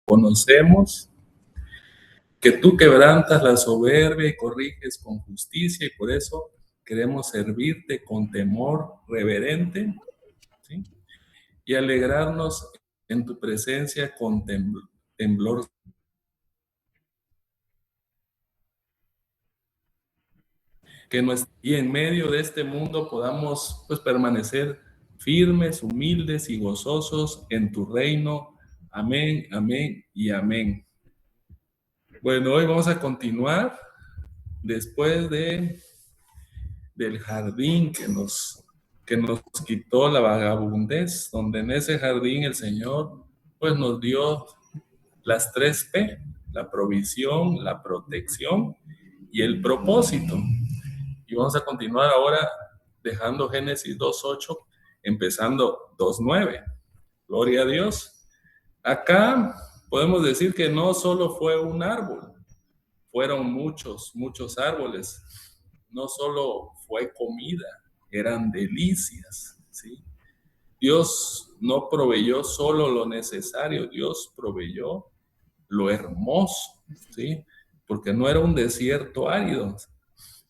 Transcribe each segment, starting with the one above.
Conocemos que tú quebrantas la soberbia y corriges con justicia, y por eso queremos servirte con temor reverente, ¿sí? Y alegrarnos en tu presencia con temblor. Y en medio de este mundo podamos pues permanecer firmes, humildes y gozosos en tu reino. Amén, amén y amén. Bueno, hoy vamos a continuar después del jardín que nos quitó la vagabundez, donde en ese jardín el Señor pues nos dio las 3 P, la provisión, la protección y el propósito. Y vamos a continuar ahora dejando Génesis 2:8, empezando 2:9. Gloria a Dios. Acá podemos decir que no solo fue un árbol, fueron muchos, muchos árboles. No solo fue comida, eran delicias, ¿sí? Dios no proveyó solo lo necesario, Dios proveyó lo hermoso, ¿sí? Porque no era un desierto árido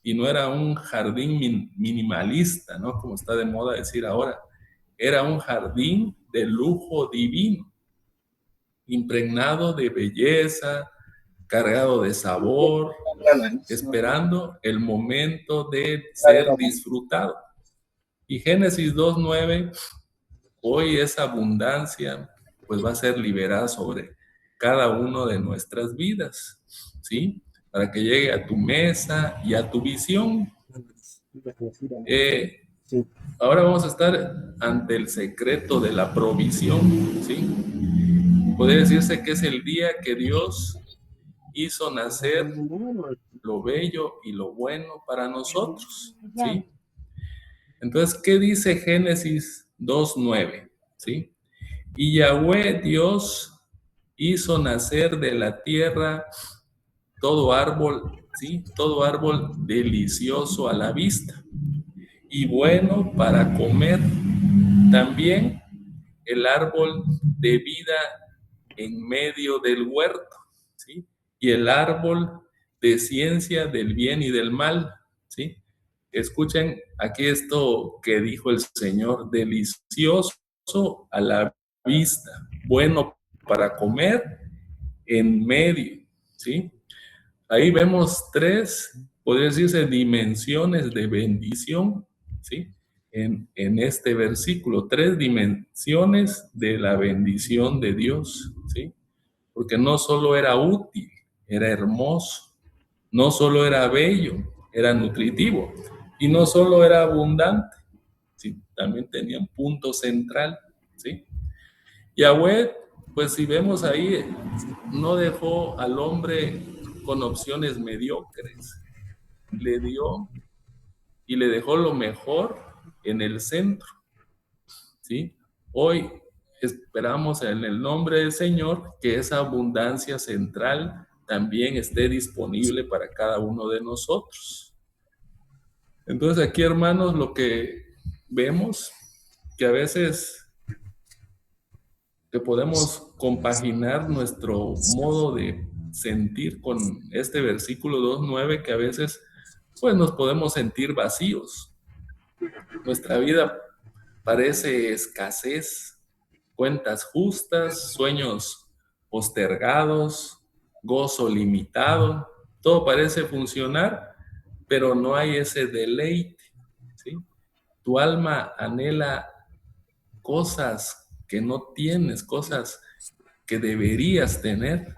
y no era un jardín minimalista, ¿no? Como está de moda decir ahora. Era un jardín de lujo divino, impregnado de belleza, cargado de sabor, esperando el momento de ser disfrutado. Y Génesis 2:9, hoy esa abundancia pues va a ser liberada sobre cada uno de nuestras vidas, ¿sí? Para que llegue a tu mesa y a tu visión. Ahora vamos a estar ante el secreto de la provisión, ¿sí? Podría decirse que es el día que Dios hizo nacer lo bello y lo bueno para nosotros, ¿sí? Entonces, ¿qué dice Génesis 2:9? ¿Sí? Y Yahweh Dios hizo nacer de la tierra todo árbol, ¿sí? Todo árbol delicioso a la vista y bueno para comer. También el árbol de vida en medio del huerto, ¿sí? Y el árbol de ciencia del bien y del mal, ¿sí? Escuchen aquí esto que dijo el Señor: delicioso a la vista, bueno para comer, en medio, ¿sí? Ahí vemos 3, podría decirse, dimensiones de bendición, ¿sí? En este versículo, 3 dimensiones de la bendición de Dios, ¿sí? Porque no solo era útil, era hermoso, no solo era bello, era nutritivo, y no solo era abundante, ¿sí? También tenía un punto central, ¿sí? Yahweh, pues si vemos ahí, no dejó al hombre con opciones mediocres, le dio y le dejó lo mejor en el centro, ¿sí? Hoy esperamos en el nombre del Señor que esa abundancia central también esté disponible para cada uno de nosotros. Entonces aquí, hermanos, lo que vemos, que a veces que podemos compaginar nuestro modo de sentir con este versículo 2:9, que a veces pues nos podemos sentir vacíos. Nuestra vida parece escasez, cuentas justas, sueños postergados, gozo limitado, todo parece funcionar, pero no hay ese deleite, ¿sí? Tu alma anhela cosas que no tienes, cosas que deberías tener,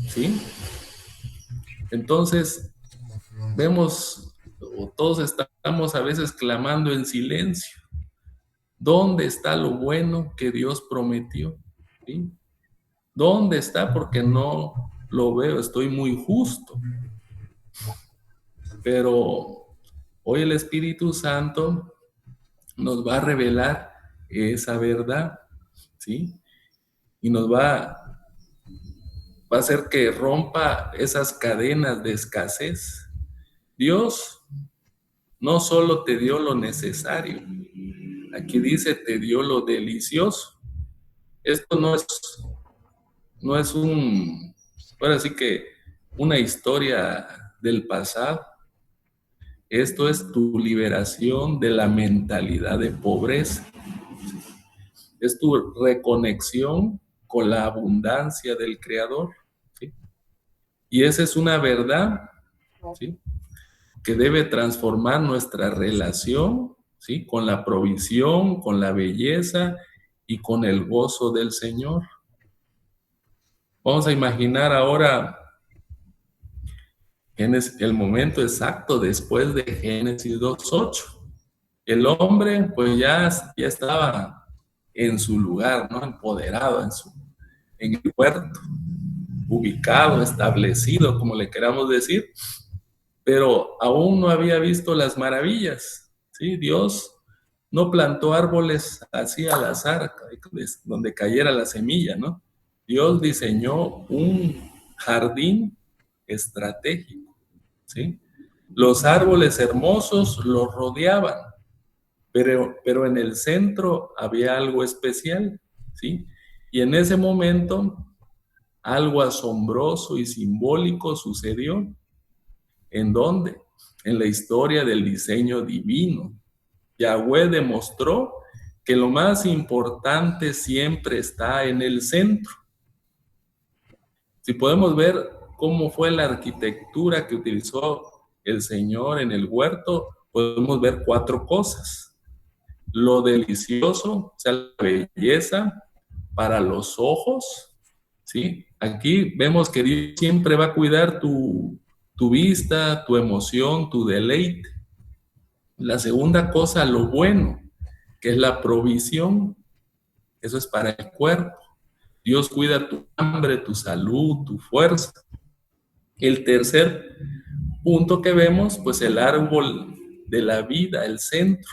¿sí? Entonces, vemos, o todos estamos a veces clamando en silencio. ¿Dónde está lo bueno que Dios prometió? ¿Sí? ¿Dónde está? Porque no lo veo, estoy muy justo. Pero hoy el Espíritu Santo nos va a revelar esa verdad, ¿sí? Y nos va a hacer que rompa esas cadenas de escasez. Dios no solo te dio lo necesario, aquí dice te dio lo delicioso. Esto no es ahora sí que una historia del pasado. Esto es tu liberación de la mentalidad de pobreza. Es tu reconexión con la abundancia del Creador, ¿sí? Y esa es una verdad, ¿sí?, que debe transformar nuestra relación, ¿sí?, con la provisión, con la belleza y con el gozo del Señor. Vamos a imaginar ahora el momento exacto después de Génesis 2:8. El hombre pues ya estaba en su lugar, ¿no?, empoderado en el huerto, ubicado, establecido, como le queramos decir, pero aún no había visto las maravillas, ¿sí? Dios no plantó árboles así al azar, donde cayera la semilla, ¿no? Dios diseñó un jardín estratégico, ¿sí? Los árboles hermosos los rodeaban, pero en el centro había algo especial, ¿sí? Y en ese momento algo asombroso y simbólico sucedió. ¿En dónde? En la historia del diseño divino. Yahweh demostró que lo más importante siempre está en el centro. Si podemos ver cómo fue la arquitectura que utilizó el Señor en el huerto, podemos ver 4 cosas. Lo delicioso, o sea, la belleza para los ojos, ¿sí? Aquí vemos que Dios siempre va a cuidar tu vista, tu emoción, tu deleite. La segunda cosa, lo bueno, que es la provisión. Eso es para el cuerpo. Dios cuida tu hambre, tu salud, tu fuerza. El tercer punto que vemos, pues el árbol de la vida, el centro.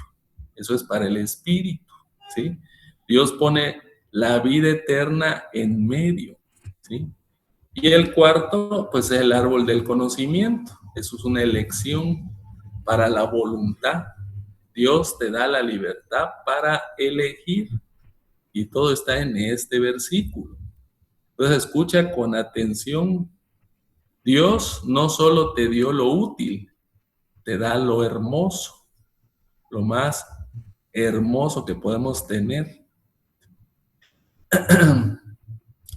Eso es para el espíritu, ¿sí? Dios pone la vida eterna en medio, ¿sí? Y el cuarto, pues es el árbol del conocimiento. Eso es una elección para la voluntad. Dios te da la libertad para elegir. Y todo está en este versículo. Entonces escucha con atención. Dios no solo te dio lo útil, te da lo hermoso, lo más hermoso que podemos tener.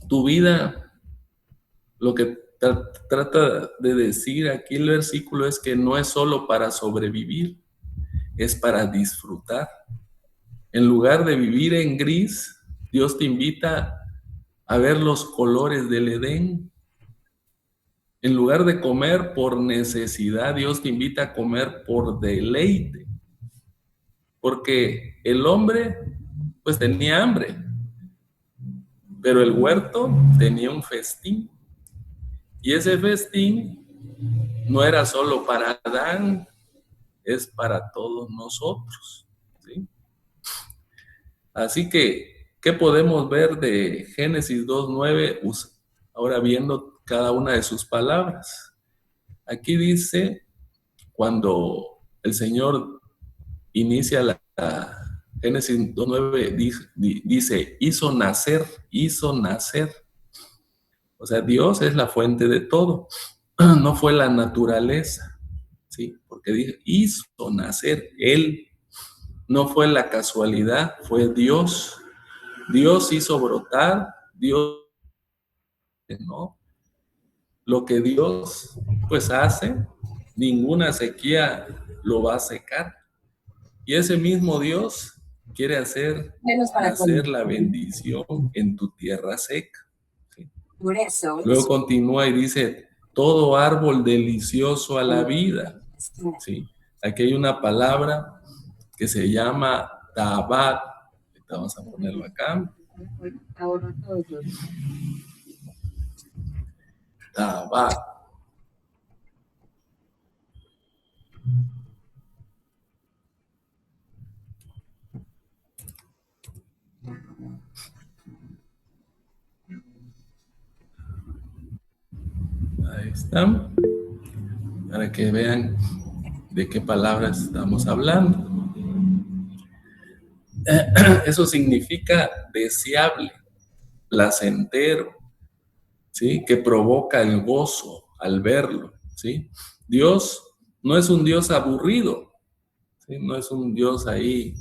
Tu vida, lo que trata de decir aquí el versículo es que no es solo para sobrevivir, es para disfrutar. En lugar de vivir en gris, Dios te invita a ver los colores del Edén. En lugar de comer por necesidad, Dios te invita a comer por deleite. Porque el hombre, pues tenía hambre, pero el huerto tenía un festín. Y ese festín no era solo para Adán, es para todos nosotros, ¿sí? Así que, ¿qué podemos ver de Génesis 2:9? Ahora viendo cada una de sus palabras. Aquí dice, cuando el Señor inicia la Génesis 2:9, dice, hizo nacer. O sea, Dios es la fuente de todo, no fue la naturaleza, ¿sí? Porque dice, hizo nacer, Él, no fue la casualidad, fue Dios. Dios hizo brotar, Dios, ¿no? Lo que Dios pues hace, ninguna sequía lo va a secar. Y ese mismo Dios quiere hacer la bendición en tu tierra seca, ¿sí? Por eso. Luego continúa y dice, todo árbol delicioso a la vida, ¿sí? Aquí hay una palabra que se llama tabat. Vamos a ponerlo acá. Tabat. Ahí está. Para que vean de qué palabras estamos hablando. Eso significa deseable, placentero, ¿sí? Que provoca el gozo al verlo, ¿sí? Dios no es un Dios aburrido, ¿sí? No es un Dios ahí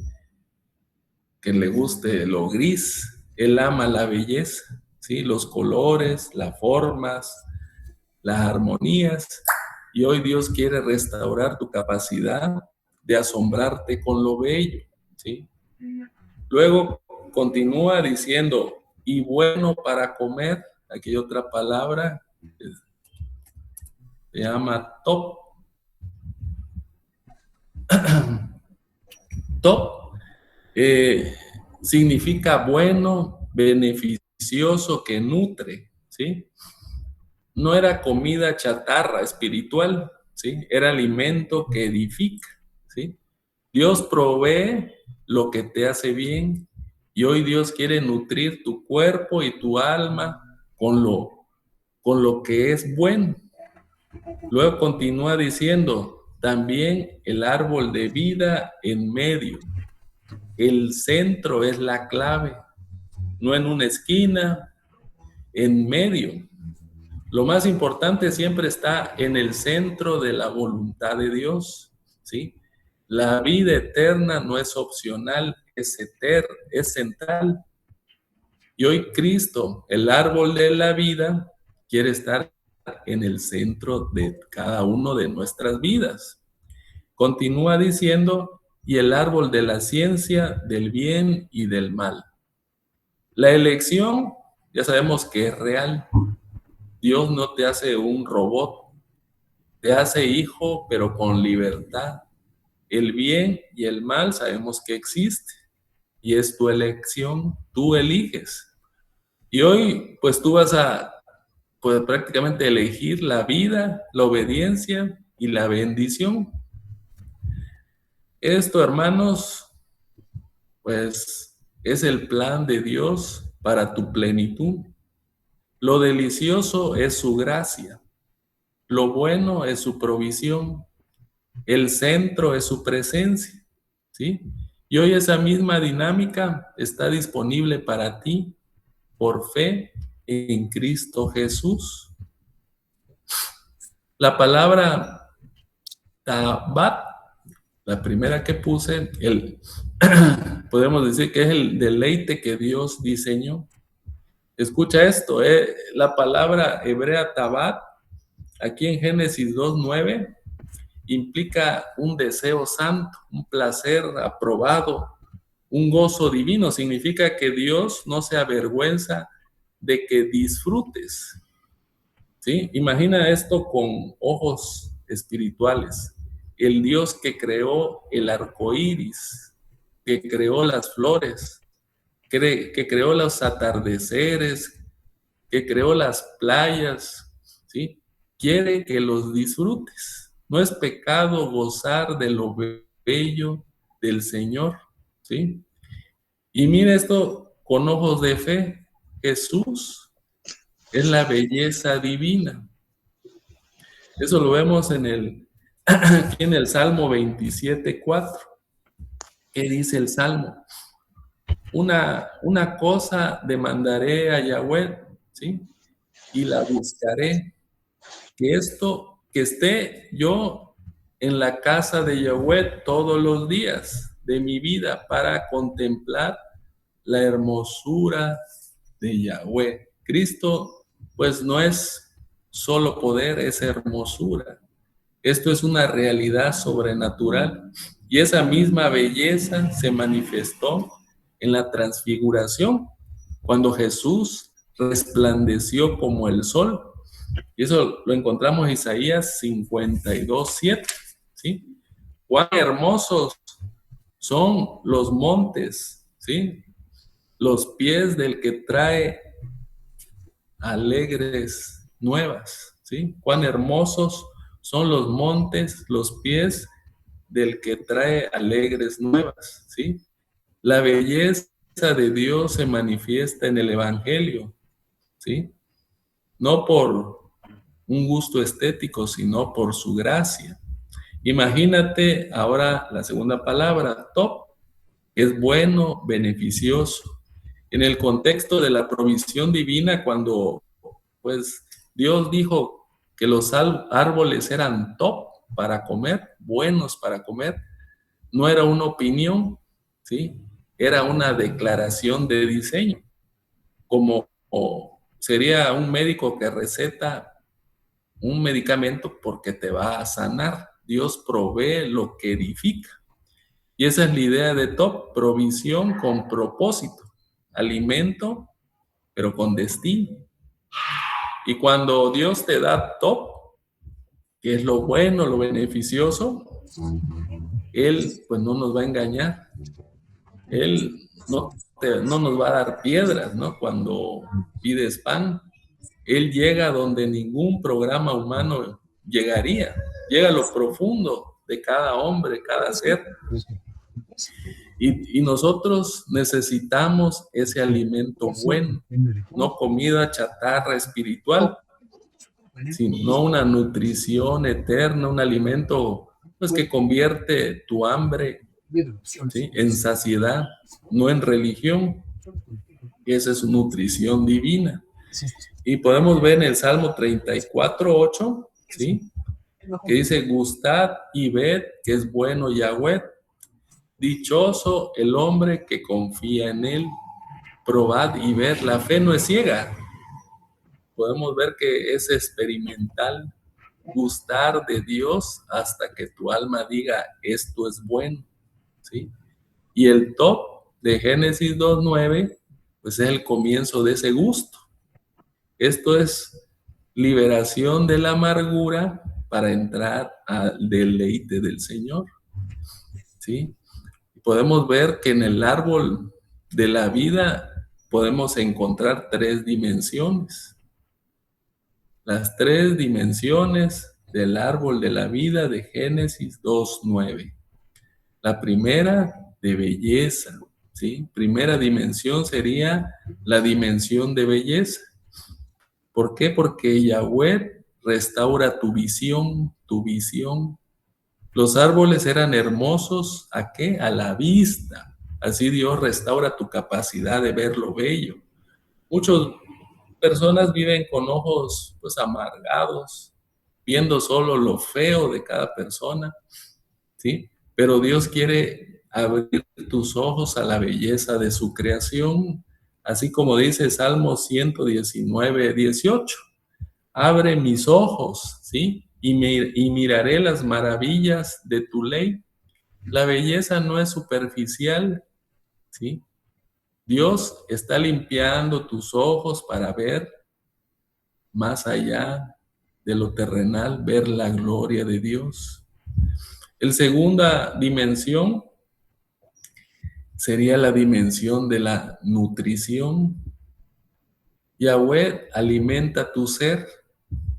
que le guste lo gris. Él ama la belleza, ¿sí? Los colores, las formas, las armonías. Y hoy Dios quiere restaurar tu capacidad de asombrarte con lo bello, ¿sí? Luego continúa diciendo, y bueno para comer, aquí hay otra palabra, se llama top. Top significa bueno, beneficioso, que nutre, ¿sí? No era comida chatarra espiritual, ¿sí? Era alimento que edifica, ¿sí? Dios provee lo que te hace bien y hoy Dios quiere nutrir tu cuerpo y tu alma con lo que es bueno. Luego continúa diciendo, también el árbol de vida en medio. El centro es la clave, no en una esquina, en medio. Lo más importante siempre está en el centro de la voluntad de Dios, ¿sí? La vida eterna no es opcional, es central. Y hoy Cristo, el árbol de la vida, quiere estar en el centro de cada uno de nuestras vidas. Continúa diciendo, y el árbol de la ciencia, del bien y del mal. La elección, ya sabemos que es real. Dios no te hace un robot, te hace hijo, pero con libertad. El bien y el mal sabemos que existe y es tu elección, tú eliges. Y hoy, pues tú vas a, pues prácticamente elegir la vida, la obediencia y la bendición. Esto, hermanos, pues es el plan de Dios para tu plenitud. Lo delicioso es su gracia, lo bueno es su provisión, el centro es su presencia, ¿sí? Y hoy esa misma dinámica está disponible para ti por fe en Cristo Jesús. La palabra tabat, la primera que puse, podemos decir que es el deleite que Dios diseñó. Escucha esto, la palabra hebrea tabat, aquí en Génesis 2:9, implica un deseo santo, un placer aprobado, un gozo divino. Significa que Dios no se avergüenza de que disfrutes, ¿sí? Imagina esto con ojos espirituales. El Dios que creó el arco iris, que creó las flores, que creó los atardeceres, que creó las playas, ¿sí? Quiere que los disfrutes. No es pecado gozar de lo bello del Señor, ¿sí? Y mire esto con ojos de fe. Jesús es la belleza divina. Eso lo vemos aquí en el Salmo 27:4. ¿Qué dice el Salmo? Una cosa demandaré a Yahweh, ¿sí? Y la buscaré, que esté yo en la casa de Yahweh todos los días de mi vida para contemplar la hermosura de Yahweh. Cristo, pues no es solo poder, es hermosura. Esto es una realidad sobrenatural y esa misma belleza se manifestó en la transfiguración, cuando Jesús resplandeció como el sol. Y eso lo encontramos en Isaías 52:7, ¿sí? Cuán hermosos son los montes, ¿sí? Los pies del que trae alegres nuevas, ¿sí? Cuán hermosos son los montes, los pies del que trae alegres nuevas, ¿sí? La belleza de Dios se manifiesta en el Evangelio, ¿sí? No por un gusto estético, sino por su gracia. Imagínate ahora la segunda palabra, top, es bueno, beneficioso. En el contexto de la provisión divina, cuando pues Dios dijo que los árboles eran top para comer, buenos para comer. No era una opinión, ¿sí? Era una declaración de diseño, como sería un médico que receta un medicamento porque te va a sanar. Dios provee lo que edifica. Y esa es la idea de top, provisión con propósito, alimento, pero con destino. Y cuando Dios te da top, que es lo bueno, lo beneficioso, Él pues no nos va a engañar. Él no nos va a dar piedras, ¿no? Cuando pides pan, Él llega donde ningún programa humano llegaría. Llega a lo profundo de cada hombre, cada ser. Y nosotros necesitamos ese alimento bueno, no comida chatarra espiritual, sino una nutrición eterna, un alimento pues, que convierte tu hambre, ¿sí?, en saciedad, no en religión. Y esa es su nutrición divina. Y podemos ver en el Salmo 34:8, ¿sí?, que dice: gustad y ved que es bueno Yahweh. Dichoso el hombre que confía en él. Probad y ved, la fe no es ciega. Podemos ver que es experimental, gustar de Dios hasta que tu alma diga, esto es bueno, ¿sí? Y el top de Génesis 2:9, pues es el comienzo de ese gusto. Esto es liberación de la amargura para entrar al deleite del Señor, ¿sí? Podemos ver que en el árbol de la vida podemos encontrar 3 dimensiones. Las 3 dimensiones del árbol de la vida de Génesis 2:9. La primera, de belleza, ¿sí? Primera dimensión sería la dimensión de belleza. ¿Por qué? Porque Yahweh restaura tu visión, tu visión. Los árboles eran hermosos, ¿a qué? A la vista. Así Dios restaura tu capacidad de ver lo bello. Muchas personas viven con ojos pues amargados, viendo solo lo feo de cada persona, ¿sí? Pero Dios quiere abrir tus ojos a la belleza de su creación, así como dice Salmo 119:18. Abre mis ojos, ¿sí? Y miraré las maravillas de tu ley. La belleza no es superficial, ¿sí? Dios está limpiando tus ojos para ver más allá de lo terrenal, ver la gloria de Dios. La segunda dimensión sería la dimensión de la nutrición. Yahweh alimenta tu ser.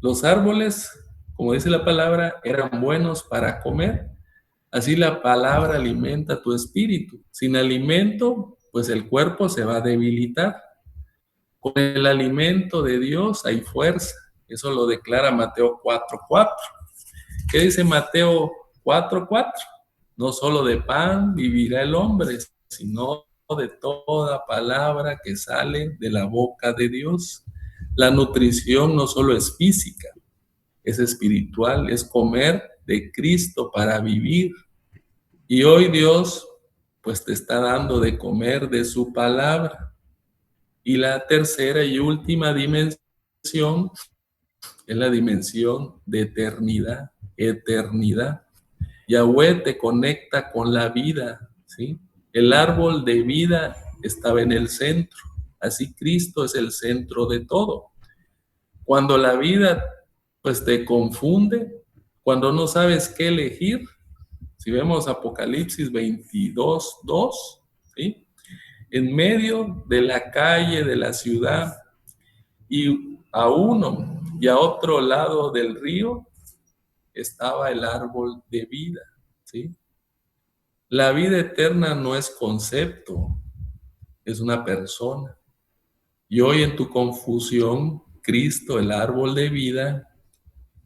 Los árboles, como dice la palabra, eran buenos para comer. Así la palabra alimenta tu espíritu. Sin alimento, pues el cuerpo se va a debilitar. Con el alimento de Dios hay fuerza. Eso lo declara Mateo 4:4. ¿Qué dice Mateo 4:4? No solo de pan vivirá el hombre, sino de toda palabra que sale de la boca de Dios. La nutrición no solo es física, es espiritual, es comer de Cristo para vivir. Y hoy Dios pues te está dando de comer de su palabra. Y la tercera y última dimensión es la dimensión de eternidad, eternidad. Yahweh te conecta con la vida, ¿sí? El árbol de vida estaba en el centro, así Cristo es el centro de todo. Cuando la vida pues te confunde, cuando no sabes qué elegir, si vemos Apocalipsis 22:2, ¿sí? En medio de la calle de la ciudad y a uno y a otro lado del río estaba el árbol de vida, ¿sí? La vida eterna no es concepto, es una persona. Y hoy en tu confusión, Cristo, el árbol de vida,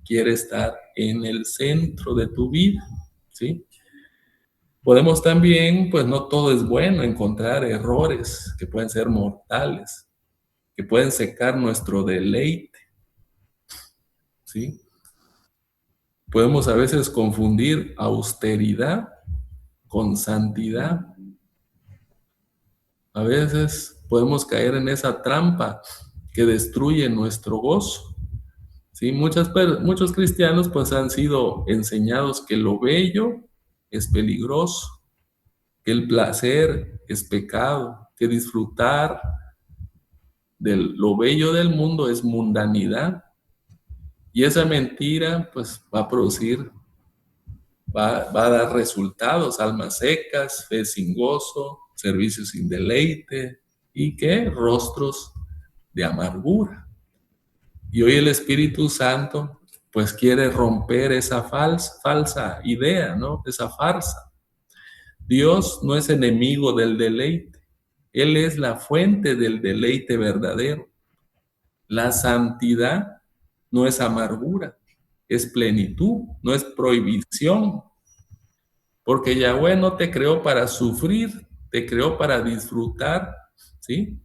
quiere estar en el centro de tu vida, ¿sí? Podemos también, pues no todo es bueno, encontrar errores que pueden ser mortales, que pueden secar nuestro deleite, ¿sí? Podemos a veces confundir austeridad con santidad. A veces podemos caer en esa trampa que destruye nuestro gozo. ¿Sí? Muchos cristianos pues han sido enseñados que lo bello es peligroso, que el placer es pecado, que disfrutar de lo bello del mundo es mundanidad. Y esa mentira pues va a dar resultados, almas secas, fe sin gozo, servicios sin deleite y qué rostros de amargura. Y hoy el Espíritu Santo pues quiere romper esa falsa idea, ¿no? Esa farsa. Dios no es enemigo del deleite, Él es la fuente del deleite verdadero. La santidad no es amargura, es plenitud, no es prohibición, porque Yahweh no te creó para sufrir, te creó para disfrutar, ¿sí?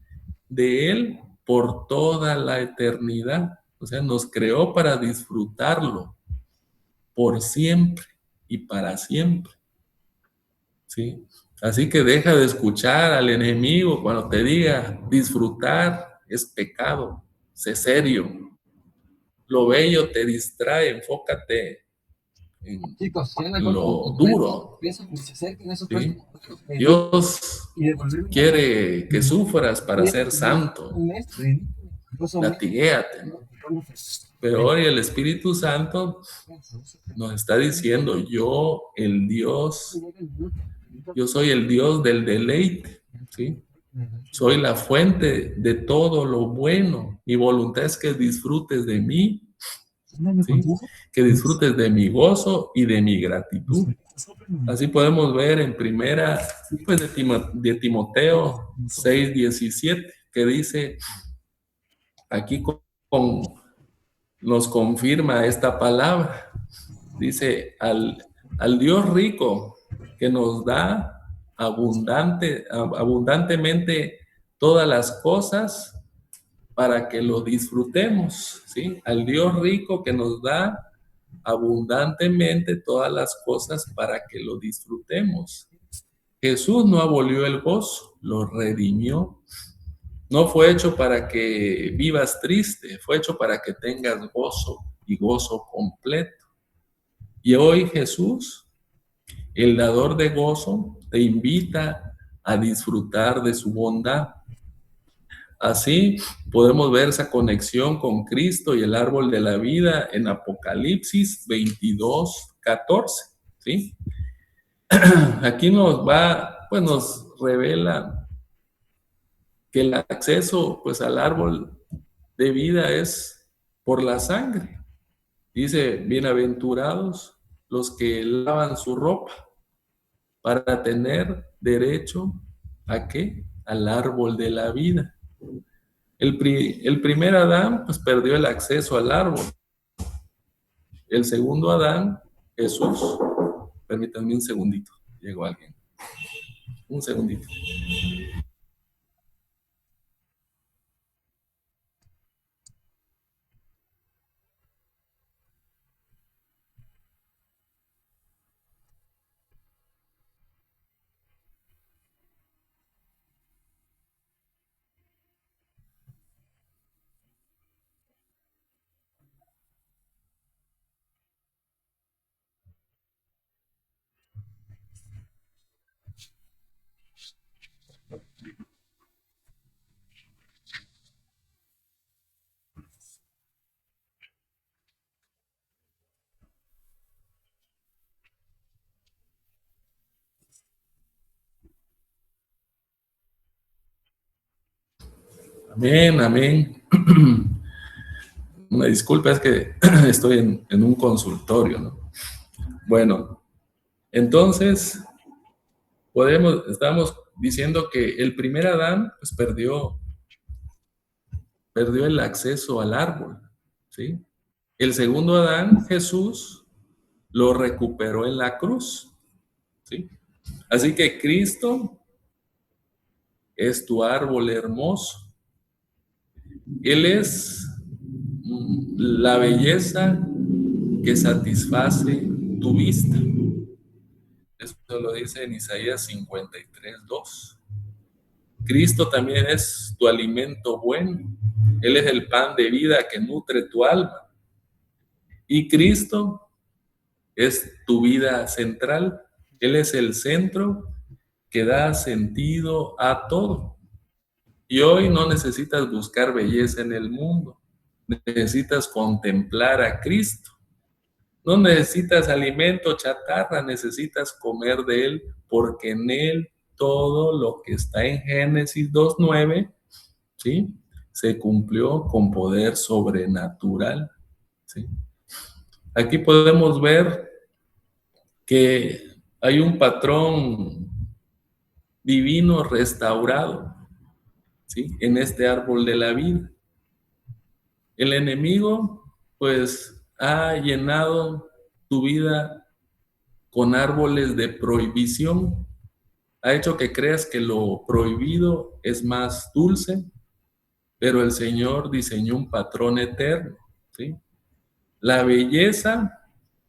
De Él por toda la eternidad. O sea, nos creó para disfrutarlo por siempre y para siempre, ¿sí? Así que deja de escuchar al enemigo cuando te diga disfrutar es pecado, sé serio. Lo bello te distrae, enfócate en lo duro. ¿Sí? Dios quiere que sufras para ser santo. Latiguéate, ¿no? Pero hoy el Espíritu Santo nos está diciendo, yo soy el Dios del deleite, ¿sí? Soy la fuente de todo lo bueno. Mi voluntad es que disfrutes de mí, ¿sí? Que disfrutes de mi gozo y de mi gratitud. Así podemos ver en primera pues, de Timoteo 6:17, que dice, aquí nos confirma esta palabra. Dice, al Dios rico que nos da abundantemente todas las cosas para que lo disfrutemos, ¿sí? Al Dios rico que nos da abundantemente todas las cosas para que lo disfrutemos. Jesús no abolió el gozo, lo redimió. No fue hecho para que vivas triste, fue hecho para que tengas gozo y gozo completo. Y hoy Jesús, el dador de gozo, te invita a disfrutar de su bondad. Así podemos ver esa conexión con Cristo y el árbol de la vida en Apocalipsis 22:14, ¿sí? Aquí nos revela que el acceso, pues, al árbol de vida es por la sangre. Dice, bienaventurados los que lavan su ropa para tener derecho ¿a qué? Al árbol de la vida. El primer Adán, pues, perdió el acceso al árbol. El segundo Adán, Jesús. Permítanme un segundito. Llegó alguien. Un segundito. Amén, amén. Una disculpa, es que estoy en un consultorio, ¿no? Bueno, entonces estamos diciendo que el primer Adán pues, perdió el acceso al árbol, ¿sí? El segundo Adán, Jesús, lo recuperó en la cruz, ¿sí? Así que Cristo es tu árbol hermoso. Él es la belleza que satisface tu vista. Eso lo dice en Isaías 53:2. Cristo también es tu alimento bueno. Él es el pan de vida que nutre tu alma. Y Cristo es tu vida central. Él es el centro que da sentido a todo. Y hoy no necesitas buscar belleza en el mundo. Necesitas contemplar a Cristo. No necesitas alimento chatarra, necesitas comer de Él, porque en Él todo lo que está en Génesis 2:9, ¿sí?, se cumplió con poder sobrenatural, ¿sí? Aquí podemos ver que hay un patrón divino restaurado, ¿sí?, en este árbol de la vida. El enemigo, pues, ha llenado tu vida con árboles de prohibición, ha hecho que creas que lo prohibido es más dulce, pero el Señor diseñó un patrón eterno, ¿sí? La belleza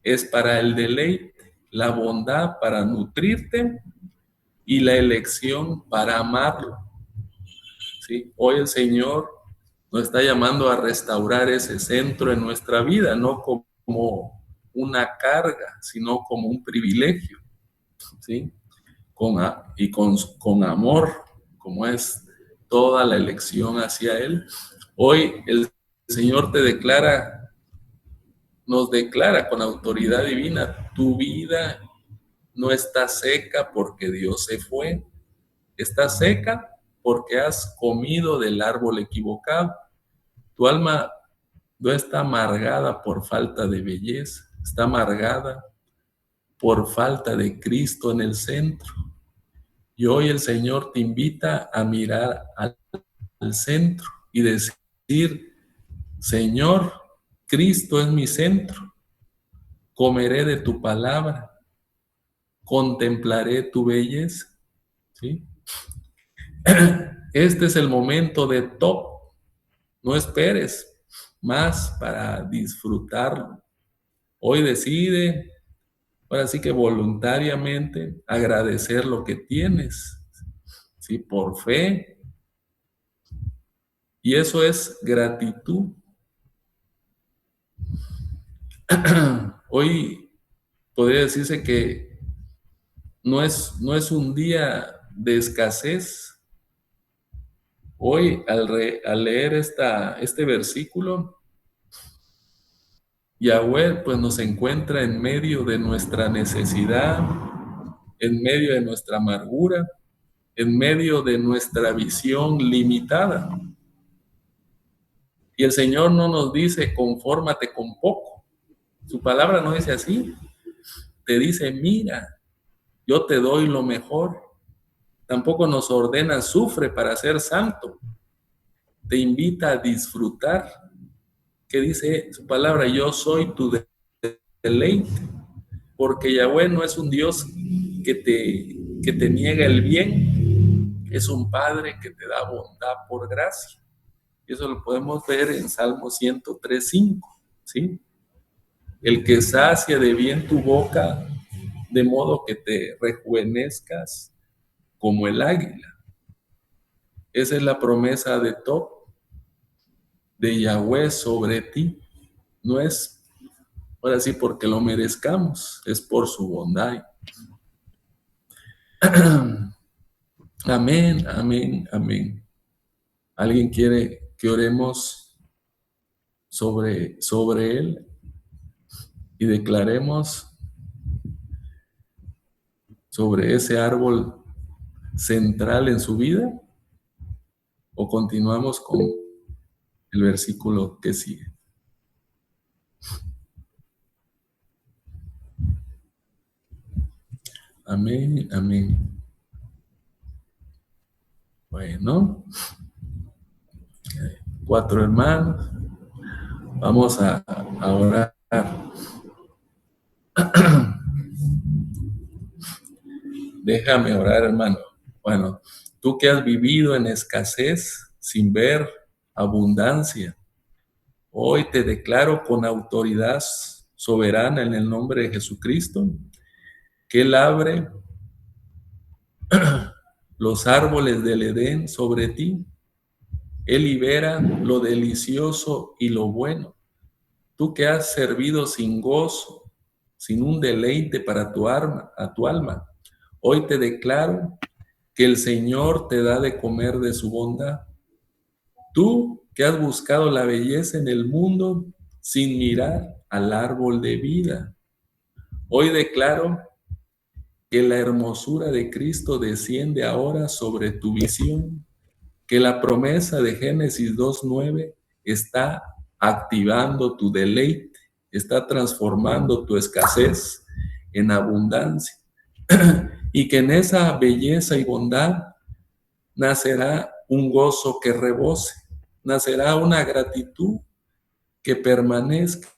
es para el deleite, la bondad para nutrirte y la elección para amarlo, ¿sí? Hoy el Señor nos está llamando a restaurar ese centro en nuestra vida, no como una carga, sino como un privilegio, ¿sí? Con amor, como es toda la elección hacia Él. Hoy el Señor nos declara con autoridad divina: tu vida no está seca porque Dios se fue, está seca porque has comido del árbol equivocado. Tu alma no está amargada por falta de belleza, está amargada por falta de Cristo en el centro. Y hoy el Señor te invita a mirar al centro y decir: Señor, Cristo es mi centro, comeré de tu palabra, contemplaré tu belleza, ¿sí? Este es el momento de top, no esperes más para disfrutarlo. Hoy decide, ahora sí que voluntariamente, agradecer lo que tienes, ¿sí?, por fe. Y eso es gratitud. Hoy podría decirse que no es un día de escasez. Hoy, al leer este versículo, Yahweh pues nos encuentra en medio de nuestra necesidad, en medio de nuestra amargura, en medio de nuestra visión limitada. Y el Señor no nos dice: confórmate con poco. Su palabra no dice así. Te dice: mira, yo te doy lo mejor. Tampoco nos ordena: sufre para ser santo. Te invita a disfrutar. ¿Qué dice su palabra? Yo soy tu deleite. Porque Yahweh no es un Dios que te niega el bien, es un Padre que te da bondad por gracia. Y eso lo podemos ver en Salmo 103:5, ¿sí? El que sacia de bien tu boca, de modo que te rejuvenezcas como el águila. Esa es la promesa de Top, de Yahweh sobre ti. No es, ahora sí, porque lo merezcamos, es por su bondad. Amén, amén, amén. ¿Alguien quiere que oremos sobre él y declaremos sobre ese árbol central en su vida? ¿O continuamos con el versículo que sigue? Amén, amén. Bueno, 4 hermanos. Vamos a orar. Déjame orar, hermano. Bueno, tú que has vivido en escasez sin ver abundancia, Hoy te declaro con autoridad soberana en el nombre de Jesucristo que Él abre los árboles del Edén sobre ti. Él libera lo delicioso y lo bueno. Tú que has servido sin gozo, sin un deleite para a tu alma, hoy te declaro que el Señor te da de comer de su bondad. Tú que has buscado la belleza en el mundo sin mirar al árbol de vida, hoy declaro que la hermosura de Cristo desciende ahora sobre tu visión, que la promesa de Génesis 2:9 está activando tu deleite, está transformando tu escasez en abundancia, y que en esa belleza y bondad nacerá un gozo que rebose, nacerá una gratitud que permanezca,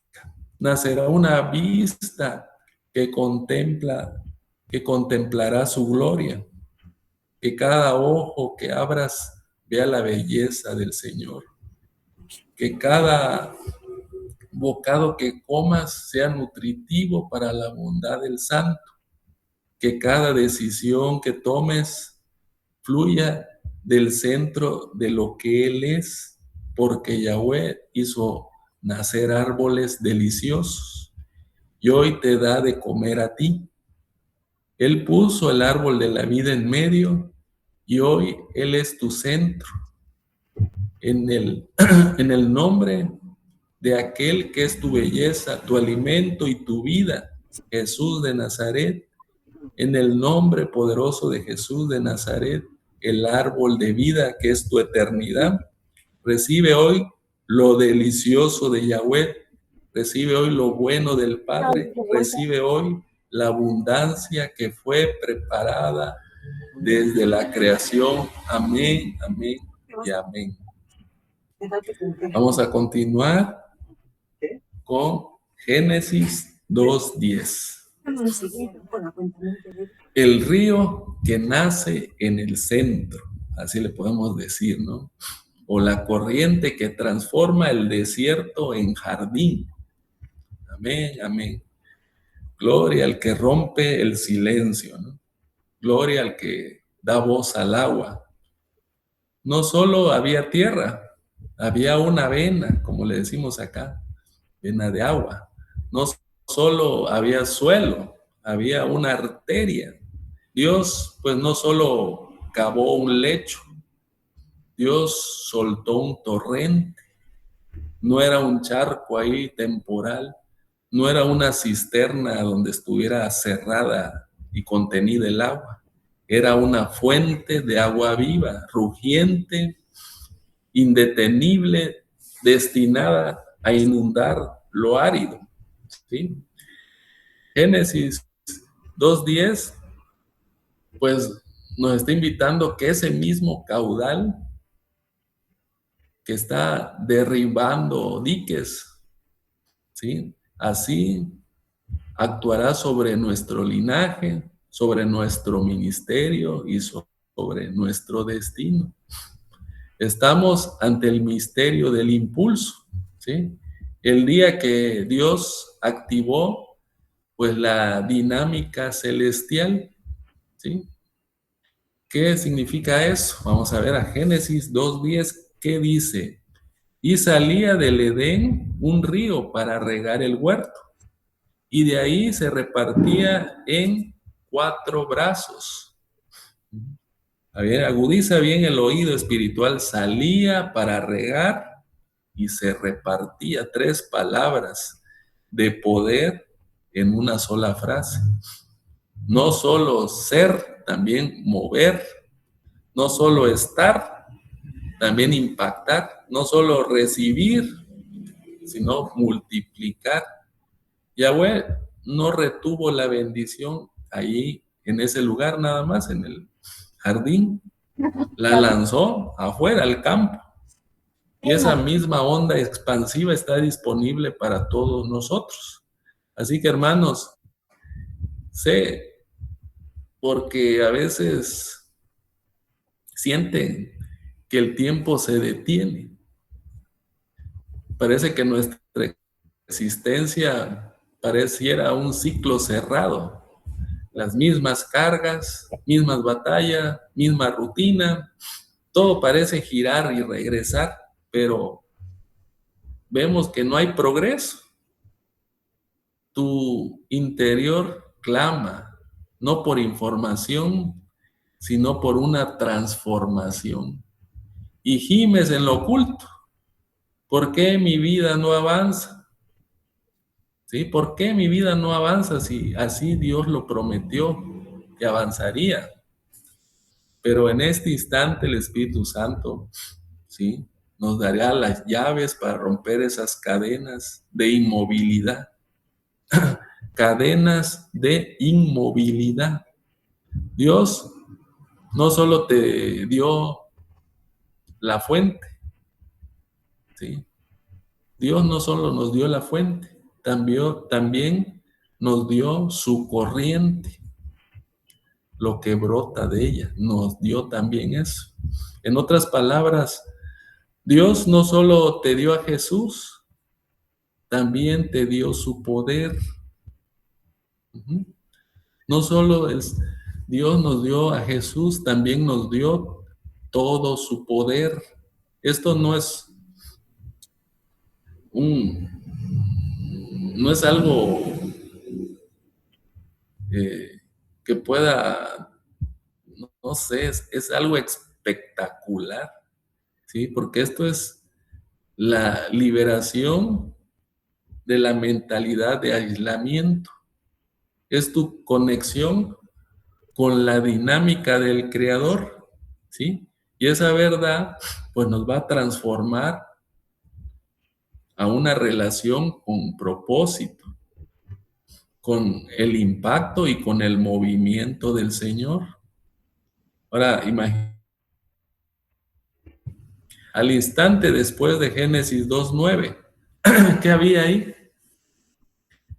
nacerá una vista que que contemplará su gloria, que cada ojo que abras vea la belleza del Señor, que cada bocado que comas sea nutritivo para la bondad del Santo, que cada decisión que tomes fluya del centro de lo que Él es, porque Yahweh hizo nacer árboles deliciosos y hoy te da de comer a ti. Él puso el árbol de la vida en medio y hoy Él es tu centro. En el nombre de aquel que es tu belleza, tu alimento y tu vida, Jesús de Nazaret, en el nombre poderoso de Jesús de Nazaret, el árbol de vida que es tu eternidad, recibe hoy lo delicioso de Yahweh, recibe hoy lo bueno del Padre, recibe hoy la abundancia que fue preparada desde la creación. Amén, amén y amén. Vamos a continuar con Génesis 2:10. El río que nace en el centro, así le podemos decir, ¿no? O la corriente que transforma el desierto en jardín. Amén, amén. Gloria al que rompe el silencio, ¿no? Gloria al que da voz al agua. No solo había tierra, había una vena, como le decimos acá, vena de agua. No solo había suelo, había una arteria. Dios, pues no solo cavó un lecho, Dios soltó un torrente. No era un charco ahí temporal, no era una cisterna donde estuviera cerrada y contenida el agua. Era una fuente de agua viva, rugiente, indetenible, destinada a inundar lo árido. ¿Sí? Génesis 2:10, pues nos está invitando que ese mismo caudal que está derribando diques, ¿sí? Así actuará sobre nuestro linaje, sobre nuestro ministerio y sobre nuestro destino. Estamos ante el misterio del impulso, ¿sí? El día que Dios activó, pues, la dinámica celestial, ¿sí? ¿Qué significa eso? Vamos a ver a Génesis 2:10, ¿qué dice? Y salía del Edén un río para regar el huerto, y de ahí se repartía en 4 brazos. A ver, agudiza bien el oído espiritual, salía para regar y se repartía 3 palabras de poder en una sola frase. No solo ser, también mover, no solo estar, también impactar, no solo recibir, sino multiplicar. Yahweh no retuvo la bendición ahí en ese lugar nada más, en el jardín, la lanzó afuera al campo. Y esa misma onda expansiva está disponible para todos nosotros. Así que, hermanos, sé, porque a veces sienten que el tiempo se detiene. Parece que nuestra existencia pareciera un ciclo cerrado. Las mismas cargas, mismas batallas, misma rutina, todo parece girar y regresar, pero vemos que no hay progreso. Tu interior clama, no por información, sino por una transformación. Y gimes en lo oculto. ¿Por qué mi vida no avanza? ¿Sí? ¿Por qué mi vida no avanza si así Dios lo prometió que avanzaría? Pero en este instante el Espíritu Santo, ¿sí?, nos dará las llaves para romper esas cadenas de inmovilidad. Cadenas de inmovilidad. Dios no solo te dio la fuente, ¿sí? Dios no solo nos dio la fuente, también nos dio su corriente, lo que brota de ella, nos dio también eso. En otras palabras, Dios no solo te dio a Jesús, también te dio su poder. No solo Dios nos dio a Jesús, también nos dio todo su poder. Esto un, no es algo que pueda, no sé, es algo espectacular, ¿sí? Porque esto es la liberación de la mentalidad de aislamiento. Es tu conexión con la dinámica del Creador, ¿sí? Y esa verdad, pues nos va a transformar a una relación con propósito, con el impacto y con el movimiento del Señor. Ahora, imagínate, al instante después de Génesis 2:9, ¿qué había ahí?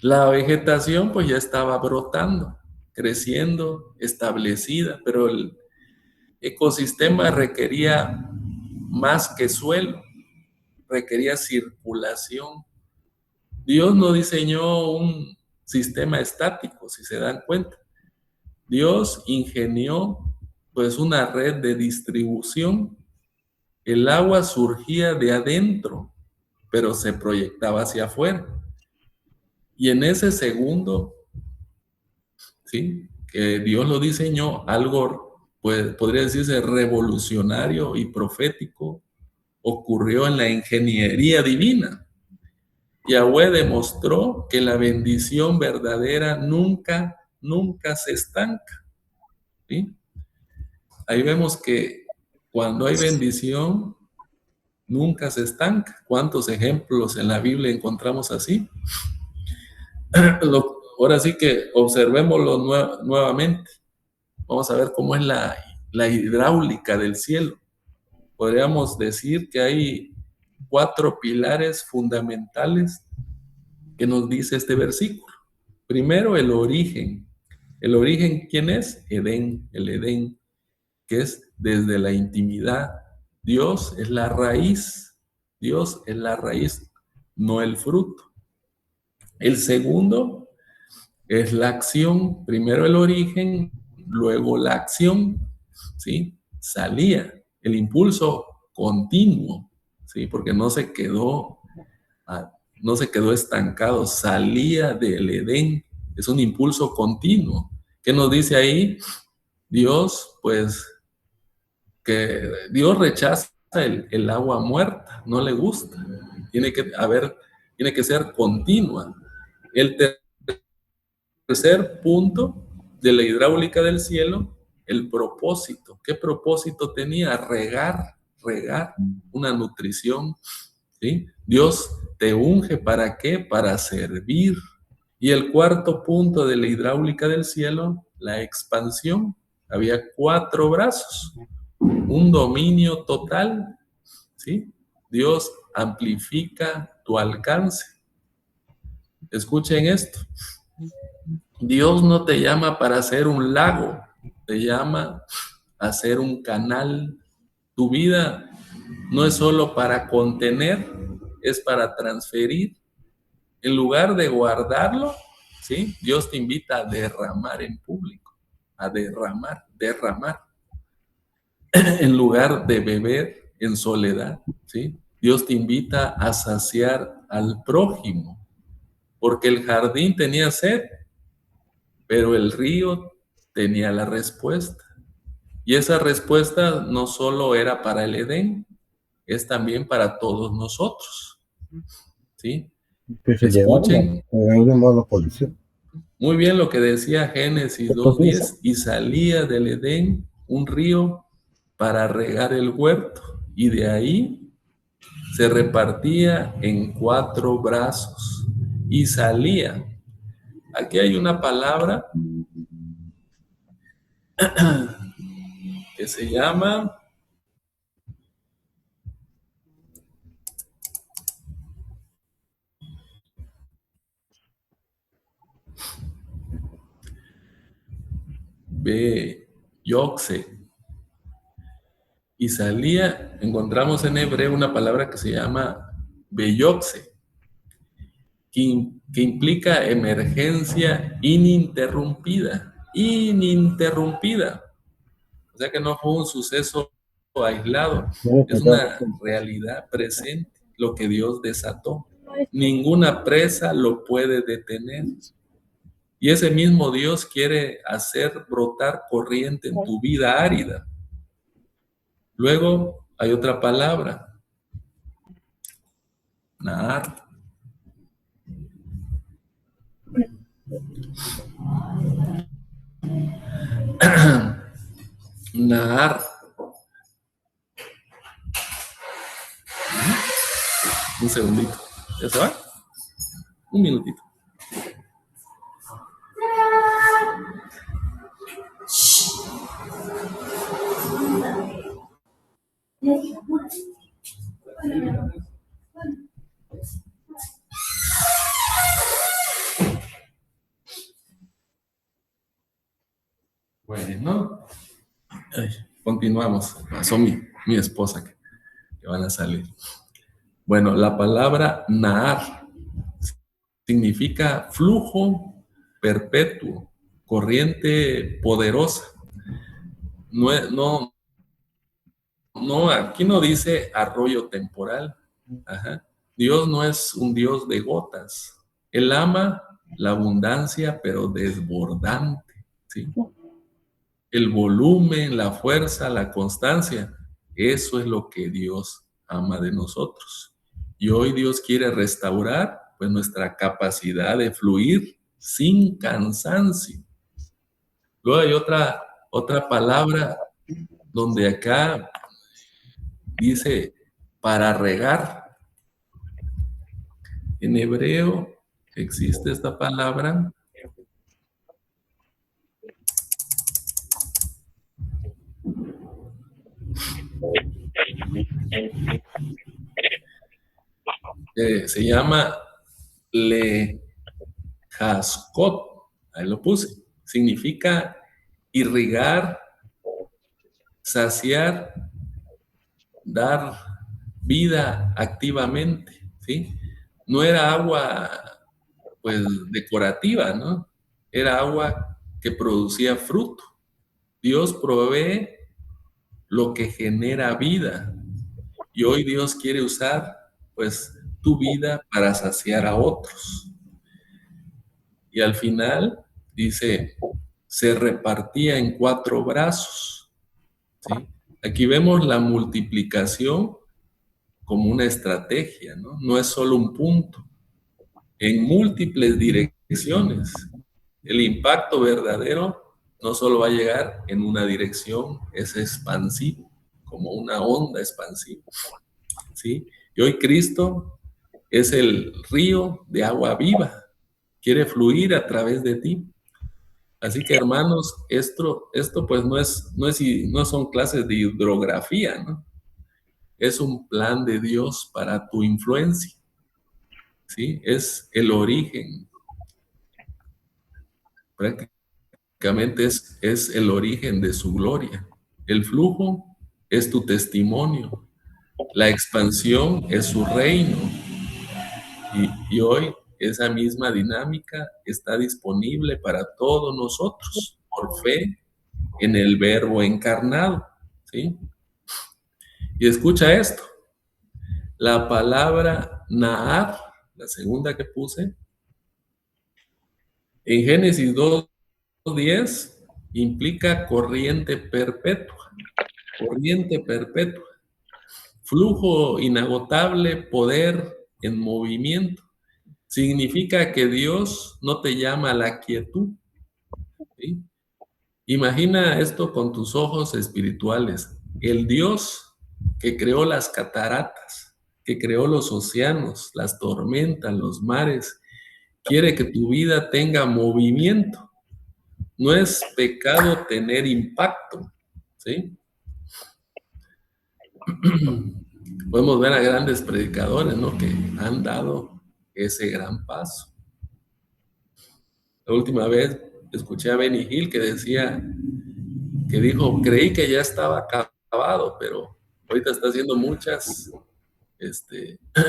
La vegetación pues ya estaba brotando, creciendo, establecida, pero el ecosistema requería más que suelo, requería circulación. Dios no diseñó un sistema estático, si se dan cuenta. Dios ingenió pues una red de distribución. El agua surgía de adentro, pero se proyectaba hacia afuera. Y en ese segundo, ¿sí?, que Dios lo diseñó, algo, pues, podría decirse revolucionario y profético, ocurrió en la ingeniería divina. Yahweh demostró que la bendición verdadera nunca se estanca, ¿sí? Ahí vemos que cuando hay bendición, nunca se estanca. ¿Cuántos ejemplos en la Biblia encontramos así? Ahora sí que observémoslo nuevamente. Vamos a ver cómo es la hidráulica del cielo. Podríamos decir que hay 4 pilares fundamentales que nos dice este versículo. Primero, el origen. ¿El origen quién es? Edén, el Edén, que es desde la intimidad. Dios es la raíz. Dios es la raíz, no el fruto. El segundo es la acción. Primero el origen, luego la acción, ¿sí? Salía el impulso continuo, ¿sí? Porque no se quedó estancado, salía del Edén. Es un impulso continuo. ¿Qué nos dice ahí? Dios, pues, que Dios rechaza el agua muerta, no le gusta. Tiene que ser continua. El tercer punto de la hidráulica del cielo, el propósito. ¿Qué propósito tenía? Regar una nutrición, ¿sí? Dios te unge, ¿para qué? Para servir. Y el cuarto punto de la hidráulica del cielo, la expansión. Había 4 brazos, un dominio total, ¿sí? Dios amplifica tu alcance. Escuchen esto. Dios no te llama para hacer un lago, te llama a hacer un canal. Tu vida no es solo para contener, es para transferir. En lugar de guardarlo, ¿sí? Dios te invita a derramar en público, a derramar. En lugar de beber en soledad, ¿sí? Dios te invita a saciar al prójimo, porque el jardín tenía sed, pero el río tenía la respuesta. Y esa respuesta no solo era para el Edén, es también para todos nosotros, ¿sí? Que se llevaron Escuchen a los policías. muy bien lo que decía Génesis 2:10, y salía del Edén un río para regar el huerto, y de ahí se repartía en 4 brazos y salía. Aquí hay una palabra que se llama Beyoxe. Y salía, encontramos en hebreo una palabra que se llama Beyoxe, que implica emergencia ininterrumpida. O sea que no fue un suceso aislado, es una realidad presente, lo que Dios desató. Ninguna presa lo puede detener. Y ese mismo Dios quiere hacer brotar corriente en tu vida árida. Luego hay otra palabra, Nahar. Nahar. Un segundito. ¿Ya se va? Un minutito. Bueno, continuamos. Pasó mi esposa que van a salir. Bueno, la palabra Nahar significa flujo perpetuo, corriente poderosa. No, aquí no dice arroyo temporal. Ajá. Dios no es un Dios de gotas. Él ama la abundancia, pero desbordante, ¿sí? El volumen, la fuerza, la constancia, eso es lo que Dios ama de nosotros. Y hoy Dios quiere restaurar, pues, nuestra capacidad de fluir sin cansancio. Luego hay otra palabra donde acá dice para regar. En hebreo existe esta palabra que se llama lejaskot. Ahí lo puse. Significa irrigar, saciar, dar vida activamente, ¿sí? No era agua, pues, decorativa, ¿no? Era agua que producía fruto. Dios provee lo que genera vida. Y hoy Dios quiere usar, pues, tu vida para saciar a otros. Y al final, dice, se repartía en 4 brazos, ¿sí? Aquí vemos la multiplicación como una estrategia, ¿no? No es solo un punto, en múltiples direcciones. El impacto verdadero no solo va a llegar en una dirección, es expansivo, como una onda expansiva, ¿sí? Y hoy Cristo es el río de agua viva, quiere fluir a través de ti. Así que, hermanos, esto pues no son clases de hidrografía, ¿no? Es un plan de Dios para tu influencia, ¿sí? Es el origen, prácticamente es el origen de su gloria. El flujo es tu testimonio, la expansión es su reino, Y hoy esa misma dinámica está disponible para todos nosotros por fe en el Verbo encarnado, ¿sí? Y escucha esto, la palabra Nahar, la segunda que puse, en Génesis 2:10 implica corriente perpetua, flujo inagotable, poder en movimiento. Significa que Dios no te llama a la quietud, ¿sí? Imagina esto con tus ojos espirituales. El Dios que creó las cataratas, que creó los océanos, las tormentas, los mares, quiere que tu vida tenga movimiento. No es pecado tener impacto, ¿sí? Podemos ver a grandes predicadores, ¿no?, que han dado ese gran paso. La última vez escuché a Benny Hill que dijo, creí que ya estaba acabado, pero ahorita está haciendo muchas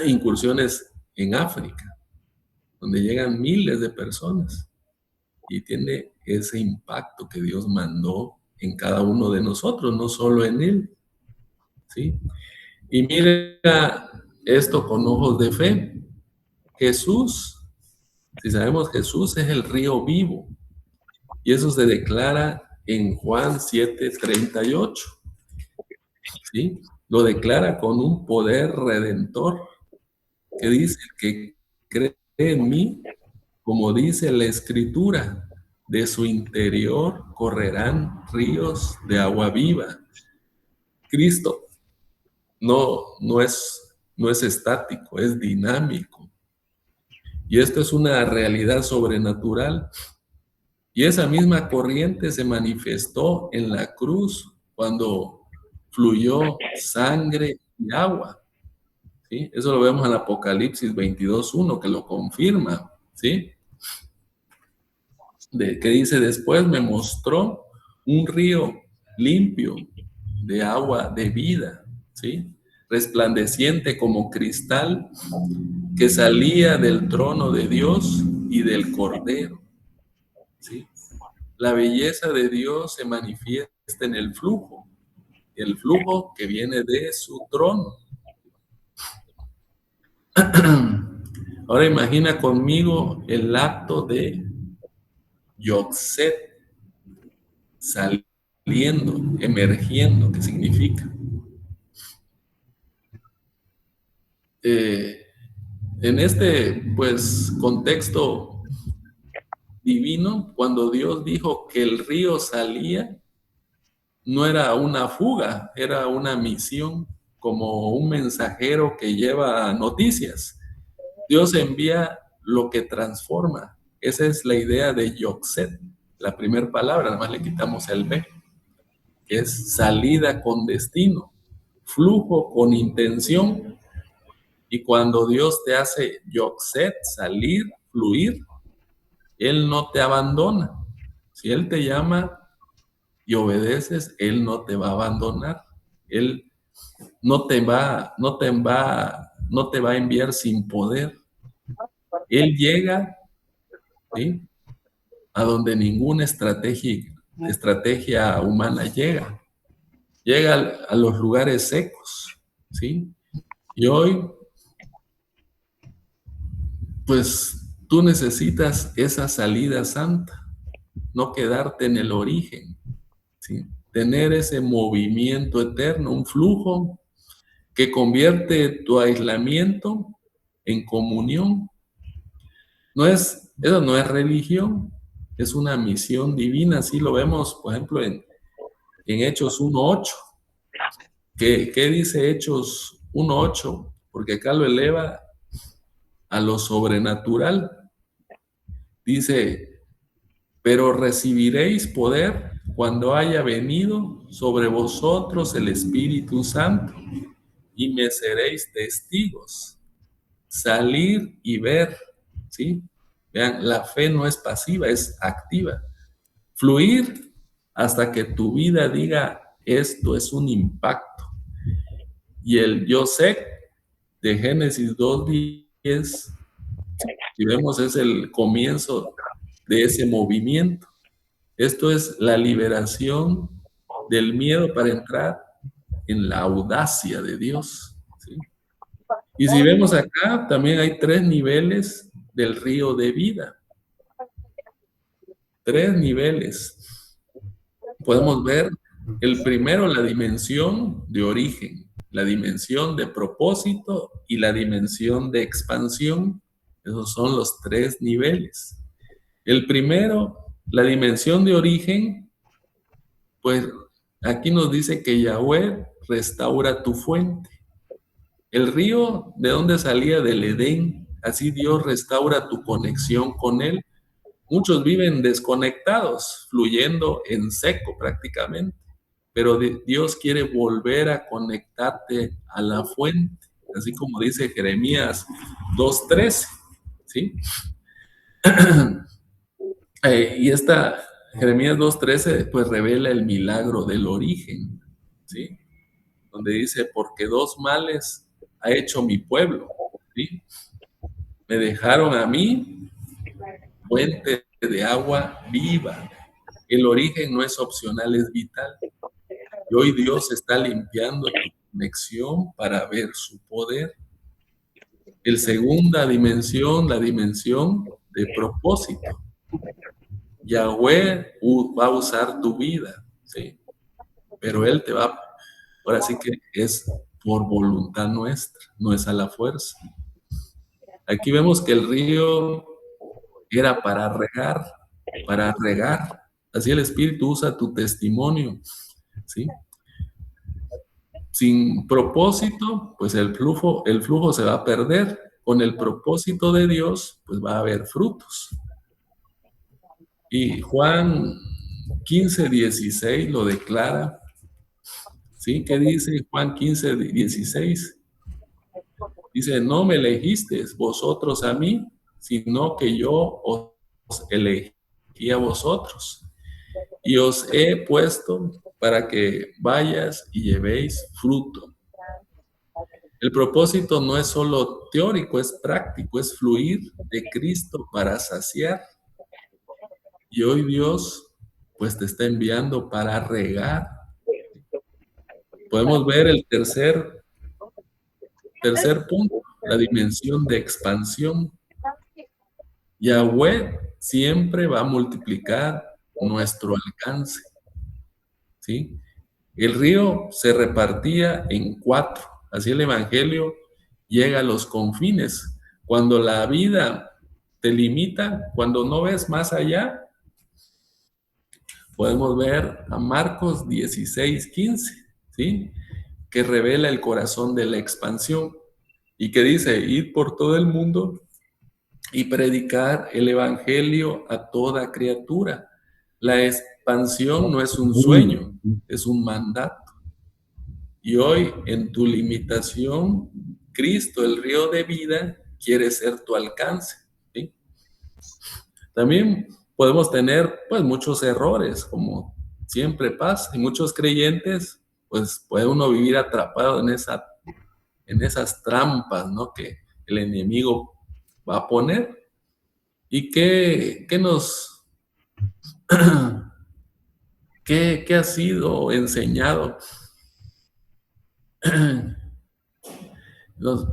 incursiones en África, donde llegan miles de personas y tiene ese impacto que Dios mandó en cada uno de nosotros, no solo en él, ¿sí? Y mira esto con ojos de fe. Jesús, si sabemos, Jesús es el río vivo, y eso se declara en Juan 7:38, ¿sí? Lo declara con un poder redentor, que dice, que cree en mí, como dice la Escritura, de su interior correrán ríos de agua viva. Cristo no es estático, es dinámico. Y esto es una realidad sobrenatural. Y esa misma corriente se manifestó en la cruz cuando fluyó sangre y agua, ¿sí? Eso lo vemos en Apocalipsis 22:1, que lo confirma, ¿sí? Que dice, después me mostró un río limpio de agua de vida, ¿sí? Resplandeciente como cristal, que salía del trono de Dios y del Cordero, ¿sí? La belleza de Dios se manifiesta en el flujo que viene de su trono. Ahora imagina conmigo el acto de Yoxet, saliendo, emergiendo, ¿qué significa? En este, pues, contexto divino, cuando Dios dijo que el río salía, no era una fuga, era una misión, como un mensajero que lleva noticias. Dios envía lo que transforma. Esa es la idea de Yoxet, la primera palabra, nada más le quitamos el B, que es salida con destino, flujo con intención. Y cuando Dios te hace Yoxet, salir, fluir, Él no te abandona. Si Él te llama y obedeces, Él no te va a abandonar. Él no te va a enviar sin poder. Él llega, ¿sí?, a donde ninguna estrategia humana llega. Llega a los lugares secos, ¿sí? Y hoy, pues, tú necesitas esa salida santa, no quedarte en el origen, ¿sí? Tener ese movimiento eterno, un flujo que convierte tu aislamiento en comunión. Eso no es religión, es una misión divina. Así lo vemos, por ejemplo, en Hechos 1:8. ¿Qué dice Hechos 1:8? Porque acá lo eleva a lo sobrenatural. Dice, pero recibiréis poder cuando haya venido sobre vosotros el Espíritu Santo, y me seréis testigos. Salir y ver, ¿sí? Vean, la fe no es pasiva, es activa. Fluir hasta que tu vida diga, esto es un impacto. Y el yo sé de Génesis 2:10 Si vemos, es el comienzo de ese movimiento. Esto es la liberación del miedo para entrar en la audacia de Dios, ¿sí? Y si vemos acá, también hay 3 niveles del río de vida. 3 niveles. Podemos ver el primero, la dimensión de origen, la dimensión de propósito y la dimensión de expansión. Esos son los 3 niveles. El primero, la dimensión de origen, pues aquí nos dice que Yahweh restaura tu fuente. El río de donde salía del Edén, así Dios restaura tu conexión con Él. Muchos viven desconectados, fluyendo en seco prácticamente, pero Dios quiere volver a conectarte a la fuente, así como dice Jeremías 2:13, ¿sí? Y esta Jeremías 2:13 pues revela el milagro del origen, ¿sí? Donde dice, porque 2 males ha hecho mi pueblo, ¿sí? Me dejaron a mí fuente de agua viva. El origen no es opcional, es vital. Y hoy Dios está limpiando tu conexión para ver su poder. El segunda dimensión, la dimensión de propósito. Yahweh va a usar tu vida, ¿sí? Pero Él te va, ahora sí que es por voluntad nuestra, no es a la fuerza. Aquí vemos que el río era para regar, para regar. Así el Espíritu usa tu testimonio, ¿sí? Sin propósito, pues el flujo se va a perder. Con el propósito de Dios, pues va a haber frutos. Y Juan 15:16 lo declara, ¿sí? ¿Qué dice Juan 15:16? Dice, no me elegisteis vosotros a mí, sino que yo os elegí a vosotros. Y os he puesto para que vayas y llevéis fruto. El propósito no es solo teórico, es práctico, es fluir de Cristo para saciar. Y hoy Dios pues te está enviando para regar. Podemos ver el tercer punto, la dimensión de expansión. Yahweh siempre va a multiplicar nuestro alcance, ¿sí? El río se repartía en 4, así el Evangelio llega a los confines. Cuando la vida te limita, cuando no ves más allá, podemos ver a Marcos 16:15, ¿sí? Que revela el corazón de la expansión y que dice, id por todo el mundo y predicar el Evangelio a toda criatura. La expansión no es un sueño, es un mandato. Y hoy, en tu limitación, Cristo, el río de vida, quiere ser tu alcance, ¿sí? También podemos tener, pues, muchos errores, como siempre pasa, y muchos creyentes, pues, puede uno vivir atrapado en esas trampas, ¿no? Que el enemigo va a poner. ¿Y qué ha sido enseñado?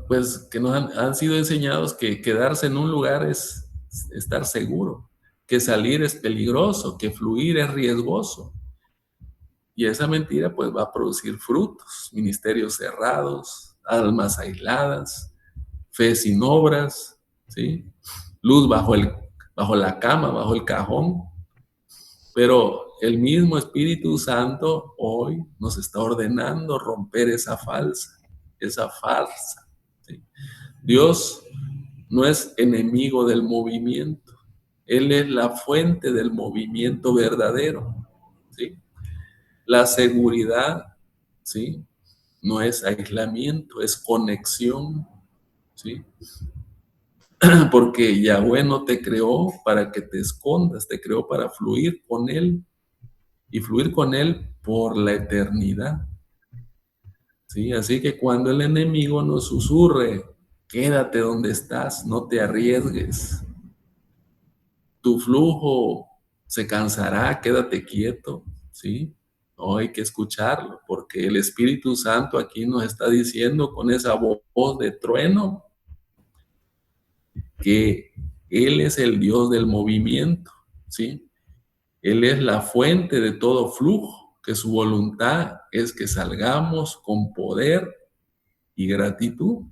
Pues que nos han sido enseñados que quedarse en un lugar es estar seguro, que salir es peligroso, que fluir es riesgoso. Y esa mentira pues va a producir frutos, ministerios cerrados, almas aisladas, fe sin obras, ¿sí? Luz bajo la cama, bajo el cajón. Pero el mismo Espíritu Santo hoy nos está ordenando romper esa farsa. ¿Sí? Dios no es enemigo del movimiento. Él es la fuente del movimiento verdadero, ¿sí? La seguridad, ¿sí? No es aislamiento, es conexión, ¿sí? Porque Yahweh no te creó para que te escondas, te creó para fluir con Él y fluir con Él por la eternidad, ¿sí? Así que cuando el enemigo nos susurre Quédate donde estás, no te arriesgues. Tu flujo se cansará, quédate quieto, ¿sí? No hay que escucharlo, porque el Espíritu Santo aquí nos está diciendo con esa voz de trueno que Él es el Dios del movimiento, ¿sí? Él es la fuente de todo flujo, que su voluntad es que salgamos con poder y gratitud.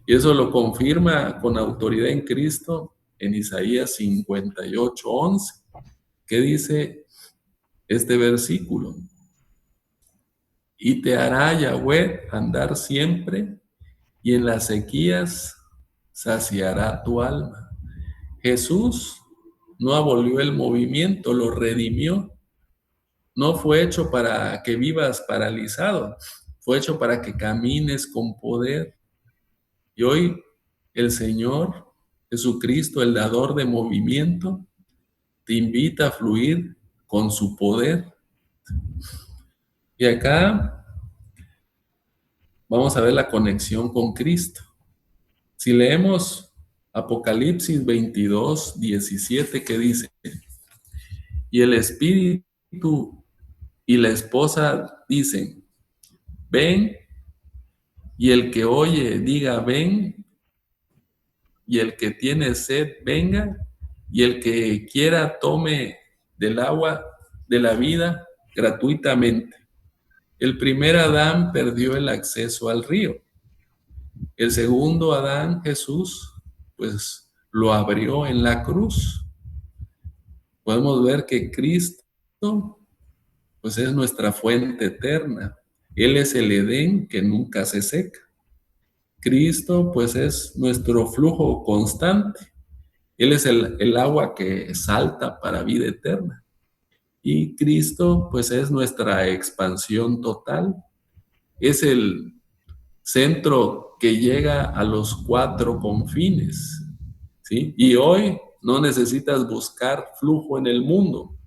Y eso lo confirma con autoridad en Cristo en Isaías 58:11, que dice este versículo: y te hará Yahweh andar siempre, y en las sequías saciará tu alma. Jesús no abolió el movimiento, lo redimió. No fue hecho para que vivas paralizado, fue hecho para que camines con poder. Y hoy el Señor Jesucristo, el dador de movimiento, te invita a fluir con su poder. Y acá vamos a ver la conexión con Cristo. Si leemos Apocalipsis 22:17, que dice: y el Espíritu y la esposa dicen, ven, y el que oye diga, ven, y el que tiene sed, venga, y el que quiera tome del agua de la vida gratuitamente. El primer Adán perdió el acceso al río. El segundo Adán, Jesús, pues lo abrió en la cruz. Podemos ver que Cristo, pues es nuestra fuente eterna. Él es el Edén que nunca se seca. Cristo, pues es nuestro flujo constante. Él es el agua que salta para vida eterna. Y Cristo, pues es nuestra expansión total. Es el centro que llega a los cuatro confines, ¿sí? Y hoy no necesitas buscar flujo en el mundo,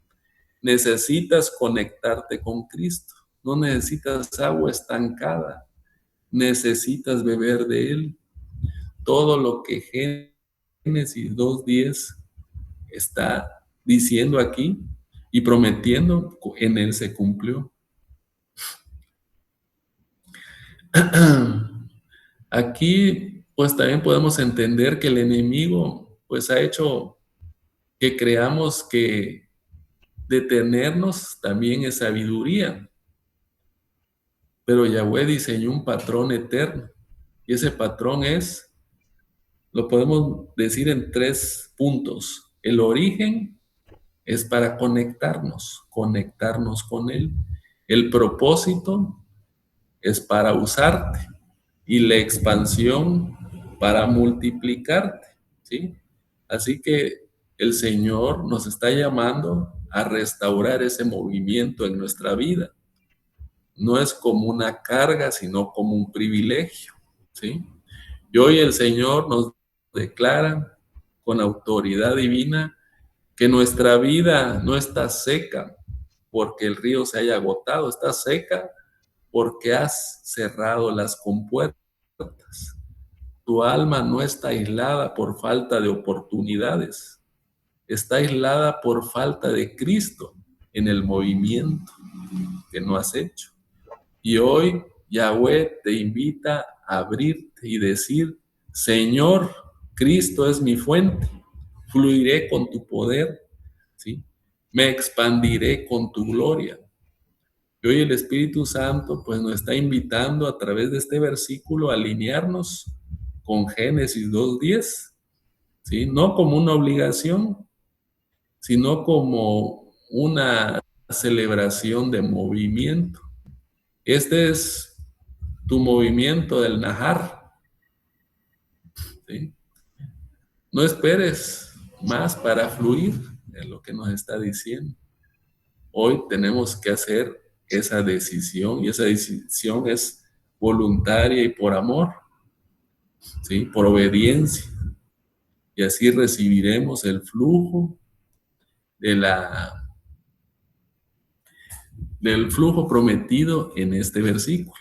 necesitas conectarte con Cristo, no necesitas agua estancada, necesitas beber de Él. Todo lo que Génesis 2:10 está diciendo aquí y prometiendo, en Él se cumplió. Aquí, pues también podemos entender que el enemigo, pues ha hecho que creamos que detenernos también es sabiduría. Pero Yahweh diseñó un patrón eterno. Y ese patrón lo podemos decir en 3 puntos. El origen es para conectarnos con Él. El propósito es para usarte. Y la expansión para multiplicarte, ¿sí? Así que el Señor nos está llamando a restaurar ese movimiento en nuestra vida. No es como una carga, sino como un privilegio, ¿sí? Y hoy el Señor nos declara con autoridad divina que nuestra vida no está seca porque el río se haya agotado, está seca porque has cerrado las compuertas. Tu alma no está aislada por falta de oportunidades, está aislada por falta de Cristo en el movimiento que no has hecho. Y hoy Yahweh te invita a abrirte y decir: Señor, Cristo es mi fuente, fluiré con tu poder, ¿sí? Me expandiré con tu gloria. Y hoy el Espíritu Santo pues nos está invitando a través de este versículo a alinearnos con Génesis 2:10, ¿sí? No como una obligación, sino como una celebración de movimiento. Este es tu movimiento del Nahar, ¿sí? No esperes más para fluir, es lo que nos está diciendo. Hoy tenemos que hacer esa decisión, y esa decisión es voluntaria y por amor, ¿sí? Por obediencia. Y así recibiremos el flujo del flujo prometido en este versículo.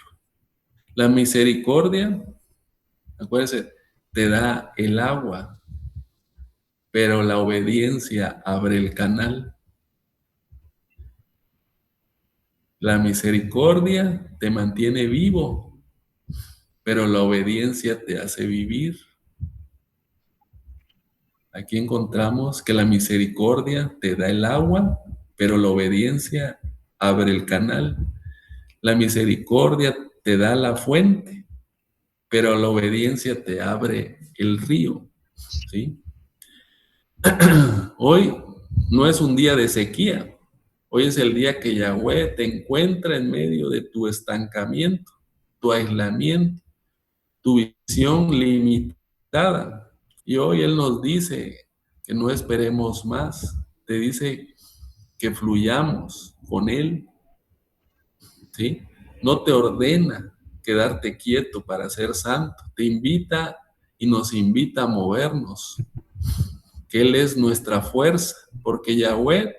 La misericordia Acuérdense, te da el agua, pero la obediencia abre el canal. La misericordia te mantiene vivo, pero la obediencia te hace vivir. Aquí encontramos que la misericordia te da el agua, pero la obediencia abre el canal. La misericordia te da la fuente, pero la obediencia te abre el río, ¿sí? Hoy no es un día de sequía. Hoy es el día que Yahweh te encuentra en medio de tu estancamiento, tu aislamiento, tu visión limitada. Y hoy Él nos dice que no esperemos más. Te dice que fluyamos con Él, ¿sí? No te ordena quedarte quieto para ser santo. Te invita y nos invita a movernos, que Él es nuestra fuerza, porque Yahweh,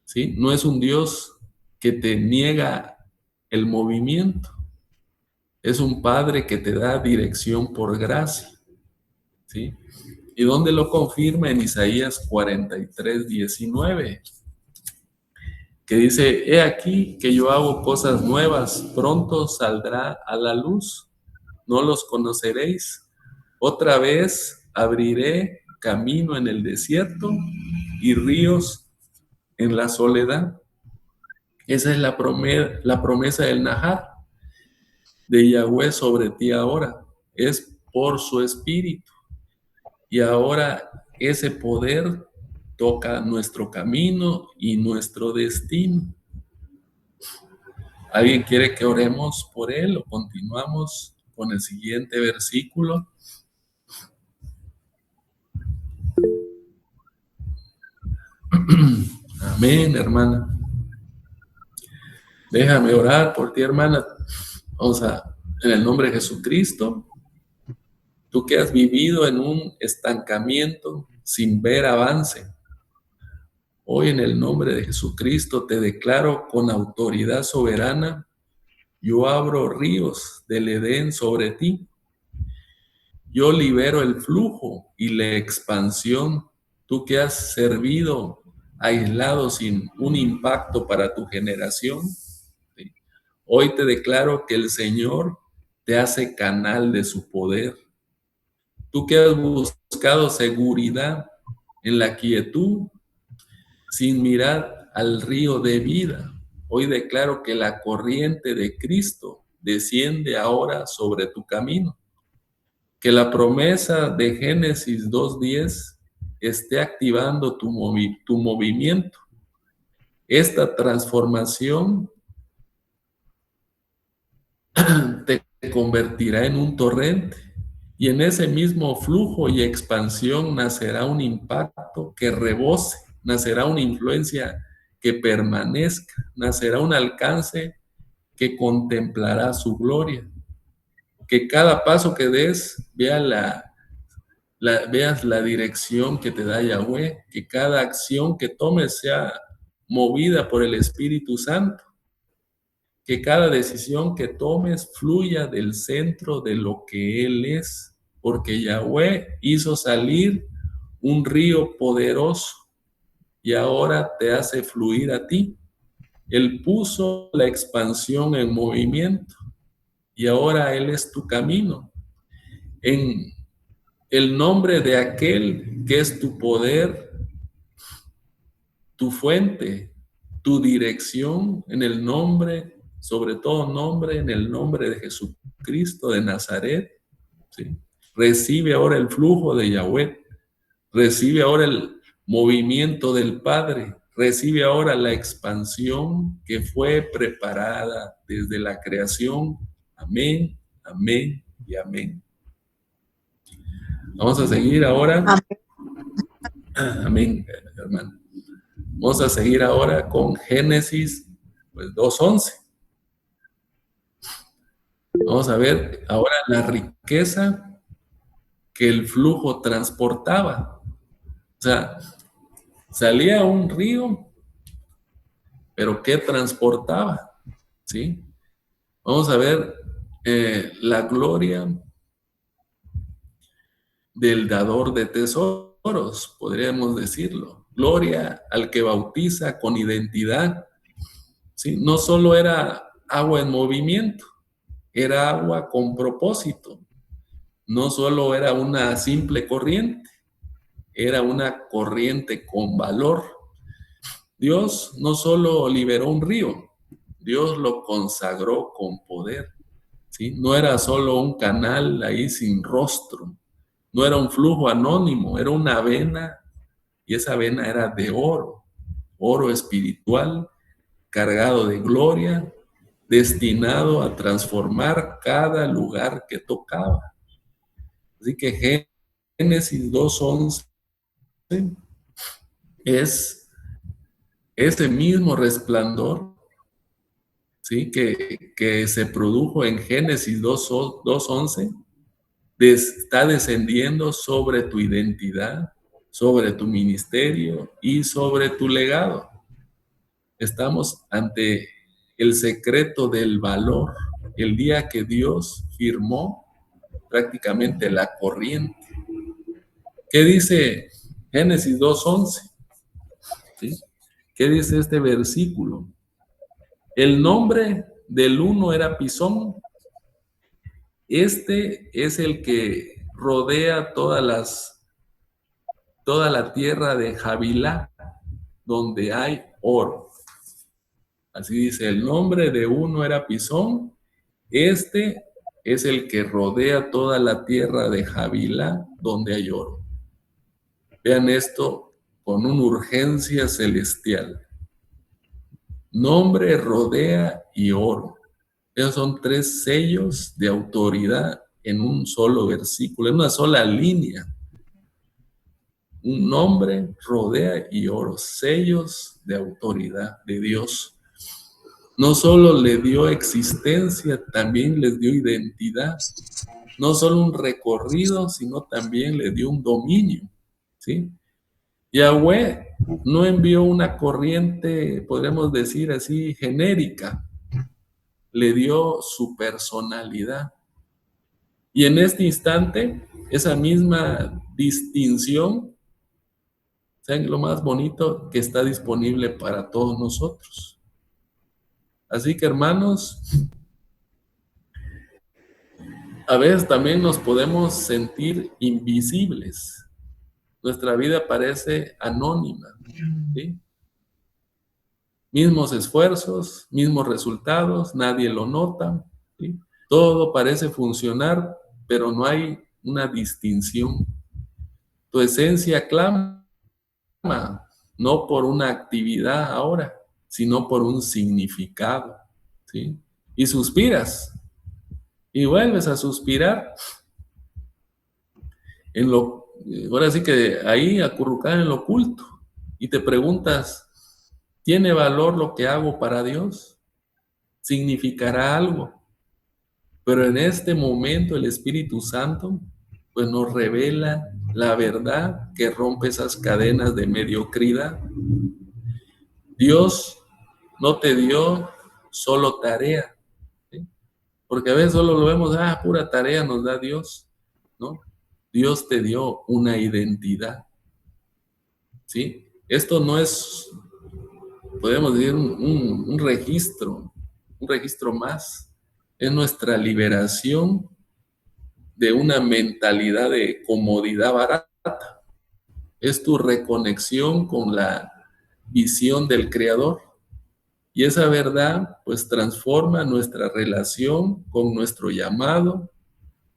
¿sí?, no es un Dios que te niega el movimiento, es un Padre que te da dirección por gracia, ¿sí? ¿Y dónde lo confirma? En Isaías 43:19, que dice: he aquí que yo hago cosas nuevas, pronto saldrá a la luz, no los conoceréis. Otra vez abriré camino en el desierto y ríos en la soledad. Esa es la promesa del Nahar, de Yahweh sobre ti ahora. Es por su espíritu. Y ahora ese poder toca nuestro camino y nuestro destino. ¿Alguien quiere que oremos por él o continuamos con el siguiente versículo? Amén, hermana. Déjame orar por ti, hermana. Vamos a, en el nombre de Jesucristo, tú que has vivido en un estancamiento sin ver avance, hoy en el nombre de Jesucristo te declaro con autoridad soberana: yo abro ríos del Edén sobre ti. Yo libero el flujo y la expansión. Tú que has servido aislado sin un impacto para tu generación, ¿sí?, hoy te declaro que el Señor te hace canal de su poder. Tú que has buscado seguridad en la quietud, sin mirar al río de vida, hoy declaro que la corriente de Cristo desciende ahora sobre tu camino. Que la promesa de Génesis 2:10 esté activando tu movimiento. Esta transformación te convertirá en un torrente, y en ese mismo flujo y expansión nacerá un impacto que rebose, nacerá una influencia que permanezca, nacerá un alcance que contemplará su gloria. Que cada paso que des veas la dirección que te da Yahweh, que cada acción que tomes sea movida por el Espíritu Santo, que cada decisión que tomes fluya del centro de lo que Él es, porque Yahweh hizo salir un río poderoso y ahora te hace fluir a ti. Él puso la expansión en movimiento y ahora Él es tu camino. En el nombre de aquel que es tu poder, tu fuente, tu dirección, en el nombre, sobre todo nombre, en el nombre de Jesucristo de Nazaret, ¿sí? Recibe ahora el flujo de Yahweh, recibe ahora el movimiento del Padre, recibe ahora la expansión que fue preparada desde la creación. Amén, amén y amén. Vamos a seguir ahora. Amén, hermano. Vamos a seguir ahora con Génesis, pues, 2:11. Vamos a ver ahora la riqueza que el flujo transportaba. O sea, salía un río, pero ¿qué transportaba? ¿Sí? Vamos a ver la gloria del dador de tesoros, podríamos decirlo. Gloria al que bautiza con identidad. ¿Sí? No solo era agua en movimiento, era agua con propósito. No solo era una simple corriente, era una corriente con valor. Dios no solo liberó un río, Dios lo consagró con poder. ¿Sí? No era solo un canal ahí sin rostro, no era un flujo anónimo, era una vena, y esa vena era de oro, oro espiritual, cargado de gloria, destinado a transformar cada lugar que tocaba. Así que Génesis 2:11 es ese mismo resplandor, ¿sí? que se produjo en Génesis 2:11, está descendiendo sobre tu identidad, sobre tu ministerio y sobre tu legado. Estamos ante el secreto del valor, el día que Dios firmó prácticamente la corriente. ¿Qué dice Génesis 2:11? ¿Sí? ¿Qué dice este versículo? El nombre del uno era Pisón. Este es el que rodea toda la tierra de Havilá, donde hay oro. Así dice, el nombre de uno era Pisón. Este es el que rodea toda la tierra de Havilá, donde hay oro. Vean esto con una urgencia celestial. Nombre, rodea y oro. Esos son 3 sellos de autoridad en un solo versículo, en una sola línea. Un nombre, rodea y oro, sellos de autoridad de Dios. No solo le dio existencia, también les dio identidad. No solo un recorrido, sino también le dio un dominio, ¿sí? Yahweh no envió una corriente, podríamos decir así, genérica. Le dio su personalidad. Y en este instante, esa misma distinción, ¿saben lo más bonito? Que está disponible para todos nosotros. Así que, hermanos, a veces también nos podemos sentir invisibles. Nuestra vida parece anónima, ¿sí? Mismos esfuerzos, mismos resultados, nadie lo nota, ¿sí? Todo parece funcionar, pero no hay una distinción. Tu esencia clama, no por una actividad ahora, sino por un significado, ¿sí? Y suspiras, y vuelves a suspirar ahora sí que ahí acurrucada en lo oculto, y te preguntas, ¿tiene valor lo que hago para Dios? ¿Significará algo? Pero en este momento el Espíritu Santo pues nos revela la verdad que rompe esas cadenas de mediocridad. Dios no te dio solo tarea, ¿sí? Porque a veces solo lo vemos, pura tarea nos da Dios, ¿no? Dios te dio una identidad, ¿sí? Esto no es, podemos decir, un registro más. Es nuestra liberación de una mentalidad de comodidad barata. Es tu reconexión con la visión del Creador. Y esa verdad, pues, transforma nuestra relación con nuestro llamado,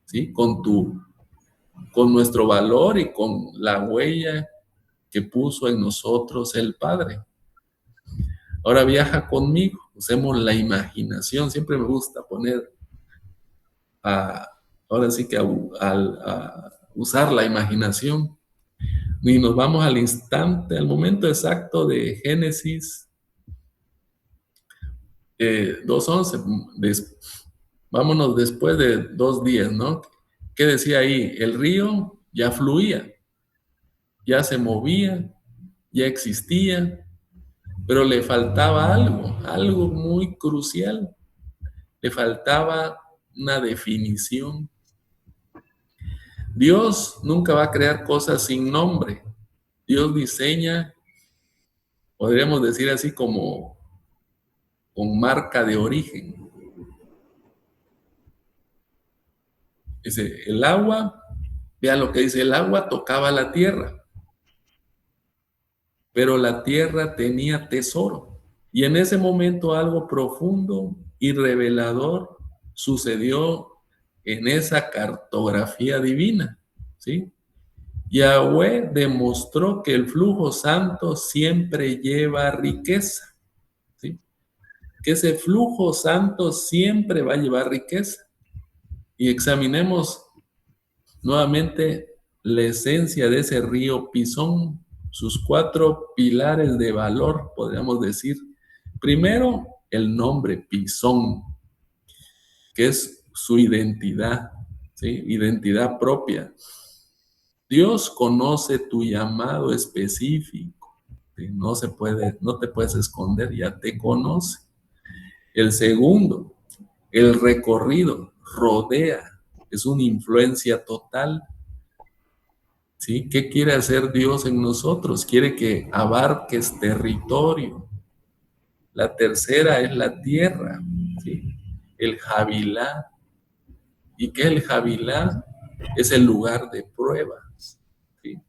¿sí? Con nuestro valor y con la huella que puso en nosotros el Padre. Ahora viaja conmigo, usemos la imaginación. Siempre me gusta poner ahora sí que a usar la imaginación. Y nos vamos al instante, al momento exacto de Génesis 2:11. Vámonos después de 2 días, ¿no? ¿Qué decía ahí? El río ya fluía, ya se movía, ya existía, pero le faltaba algo muy crucial. Le faltaba una definición. Dios nunca va a crear cosas sin nombre. Dios diseña, podríamos decir así, como con marca de origen. Dice, el agua, vea lo que dice, el agua tocaba la tierra, pero la tierra tenía tesoro. Y en ese momento algo profundo y revelador sucedió en esa cartografía divina, ¿sí? Yahweh demostró que el flujo santo siempre lleva riqueza, ¿sí? Que ese flujo santo siempre va a llevar riqueza. Y examinemos nuevamente la esencia de ese río Pisón, sus 4 pilares de valor, podríamos decir. Primero, el nombre Pisón, que es su identidad, ¿sí? Identidad propia. Dios conoce tu llamado específico, ¿sí? No te puedes esconder, ya te conoce. El segundo, el recorrido, rodea, es una influencia total. ¿Sí? ¿Qué quiere hacer Dios en nosotros? Quiere que abarques territorio. La tercera es la tierra, ¿sí? El Javilá. ¿Y qué es el Javilá? Es el lugar de prueba, ¿sí?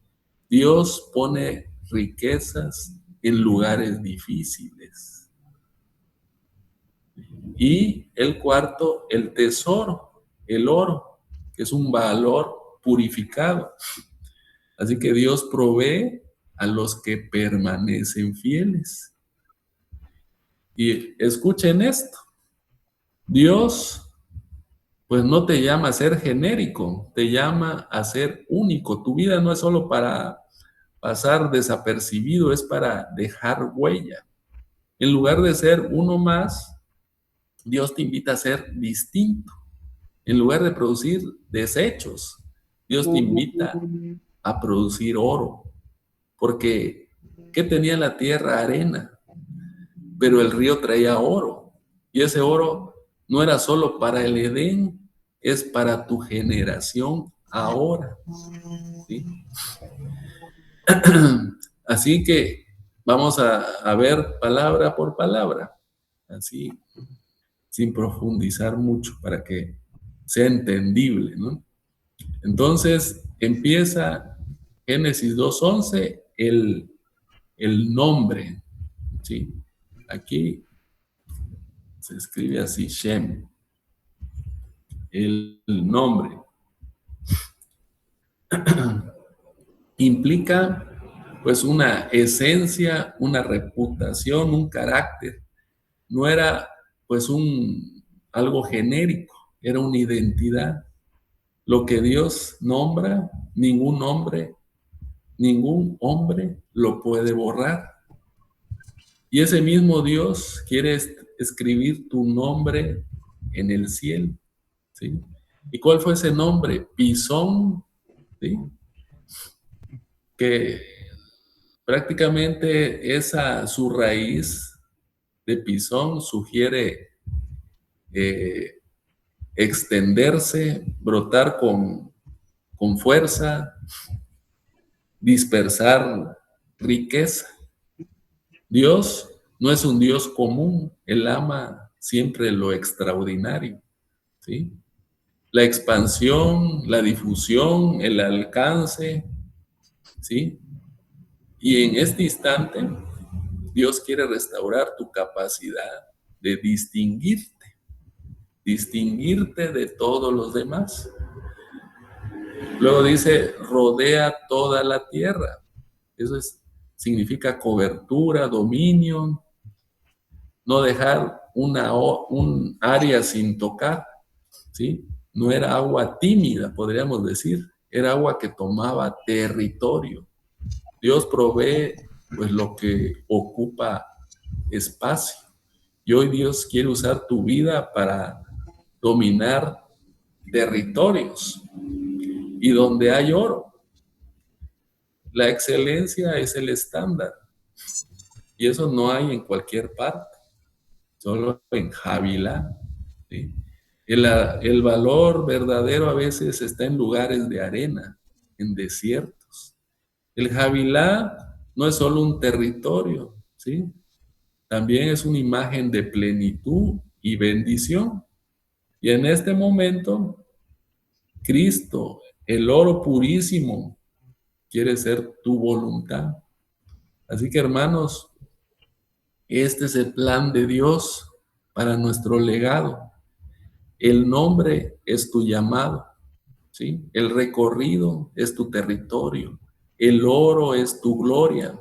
Dios pone riquezas en lugares difíciles. Y el cuarto, el tesoro, el oro, que es un valor purificado. Así que Dios provee a los que permanecen fieles. Y escuchen esto, Dios pues no te llama a ser genérico, te llama a ser único. Tu vida no es solo para pasar desapercibido, es para dejar huella. En lugar de ser uno más, Dios te invita a ser distinto. En lugar de producir desechos, Dios te invita a producir oro. Porque, ¿qué tenía la tierra? Arena. Pero el río traía oro. Y ese oro no era solo para el Edén, es para tu generación ahora. ¿Sí? Así que vamos a ver palabra por palabra, así sin profundizar mucho para que sea entendible, ¿no? Entonces empieza Génesis 2:11, el nombre, ¿sí? Aquí se escribe así, Shem, el nombre. Implica pues una esencia, una reputación, un carácter. No era pues algo genérico, era una identidad. Lo que Dios nombra, ningún hombre lo puede borrar. Y ese mismo Dios quiere escribir tu nombre en el cielo, ¿sí? ¿Y cuál fue ese nombre? Pisón, ¿sí? Que prácticamente su raíz de pisón sugiere extenderse, brotar con fuerza, dispersar riqueza. Dios no es un Dios común, Él ama siempre lo extraordinario, ¿sí? La expansión, la difusión, el alcance, ¿sí? Y en este instante, Dios quiere restaurar tu capacidad de distinguirte de todos los demás. Luego dice, rodea toda la tierra. Eso significa cobertura, dominio, no dejar un área sin tocar, ¿sí? No era agua tímida, podríamos decir, era agua que tomaba territorio. Dios provee pues lo que ocupa espacio. Y hoy Dios quiere usar tu vida para dominar territorios. Y donde hay oro, la excelencia es el estándar. Y eso no hay en cualquier parte, solo en Javilá, ¿sí? El valor verdadero a veces está en lugares de arena, en desiertos. El Javilá no es solo un territorio, ¿sí? También es una imagen de plenitud y bendición. Y en este momento, Cristo, el oro purísimo, quiere ser tu voluntad. Así que, hermanos, este es el plan de Dios para nuestro legado. El nombre es tu llamado, ¿sí? El recorrido es tu territorio. El oro es tu gloria.